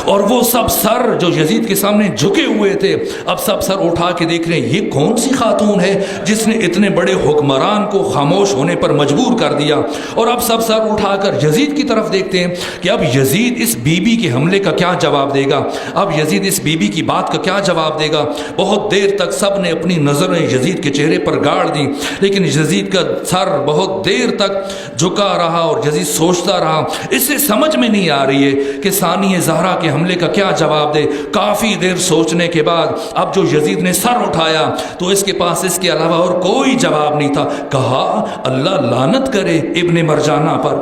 اور وہ سب سر جو یزید کے سامنے جھکے ہوئے تھے اب سب سر اٹھا کے دیکھ رہے ہیں یہ کون سی خاتون ہے جس نے اتنے بڑے حکمران کو خاموش ہونے پر مجبور کر دیا۔ اور اب سب سر اٹھا کر یزید کی طرف دیکھتے ہیں کہ اب یزید اس بی بی کے حملے کا کیا جواب دے گا، اب یزید اس بی بی کی بات کا کیا جواب دے گا۔ بہت دیر تک سب نے اپنی نظریں یزید کے چہرے پر گاڑ دیں، لیکن یزید کا سر بہت دیر تک جھکا رہا اور یزید سوچتا رہا۔ اس سے سمجھ میں نہیں آ رہی ہے کہ ثانیہ زہرا کے حملے کا کیا جواب دے۔ کافی دیر سوچنے کے بعد اب جو یزید نے سر اٹھایا تو اس کے پاس اس کے علاوہ اور کوئی جواب نہیں تھا۔ کہا اللہ لعنت کرے ابن مرجانہ پر،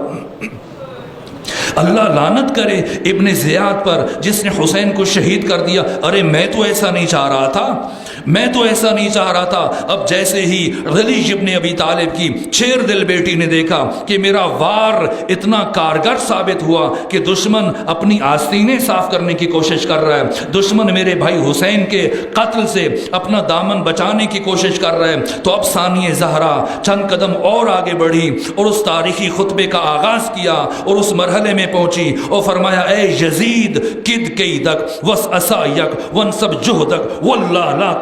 اللہ لعنت کرے ابن زیاد پر جس نے حسین کو شہید کر دیا۔ ارے میں تو ایسا نہیں چاہ رہا تھا، میں تو ایسا نہیں چاہ رہا تھا۔ اب جیسے ہی علی ابن ابی طالب کی شیر دل بیٹی نے دیکھا کہ میرا وار اتنا کارگر ثابت ہوا کہ دشمن اپنی آستینیں صاف کرنے کی کوشش کر رہا ہے، دشمن میرے بھائی حسین کے قتل سے اپنا دامن بچانے کی کوشش کر رہا ہے، تو اب ثانیہ زہرا چند قدم اور آگے بڑھی اور اس تاریخی خطبے کا آغاز کیا اور اس مرحلے میں پہنچی اور فرمایا اے یزید کد کیدک وس اسایک ونصب جہدک واللہ لا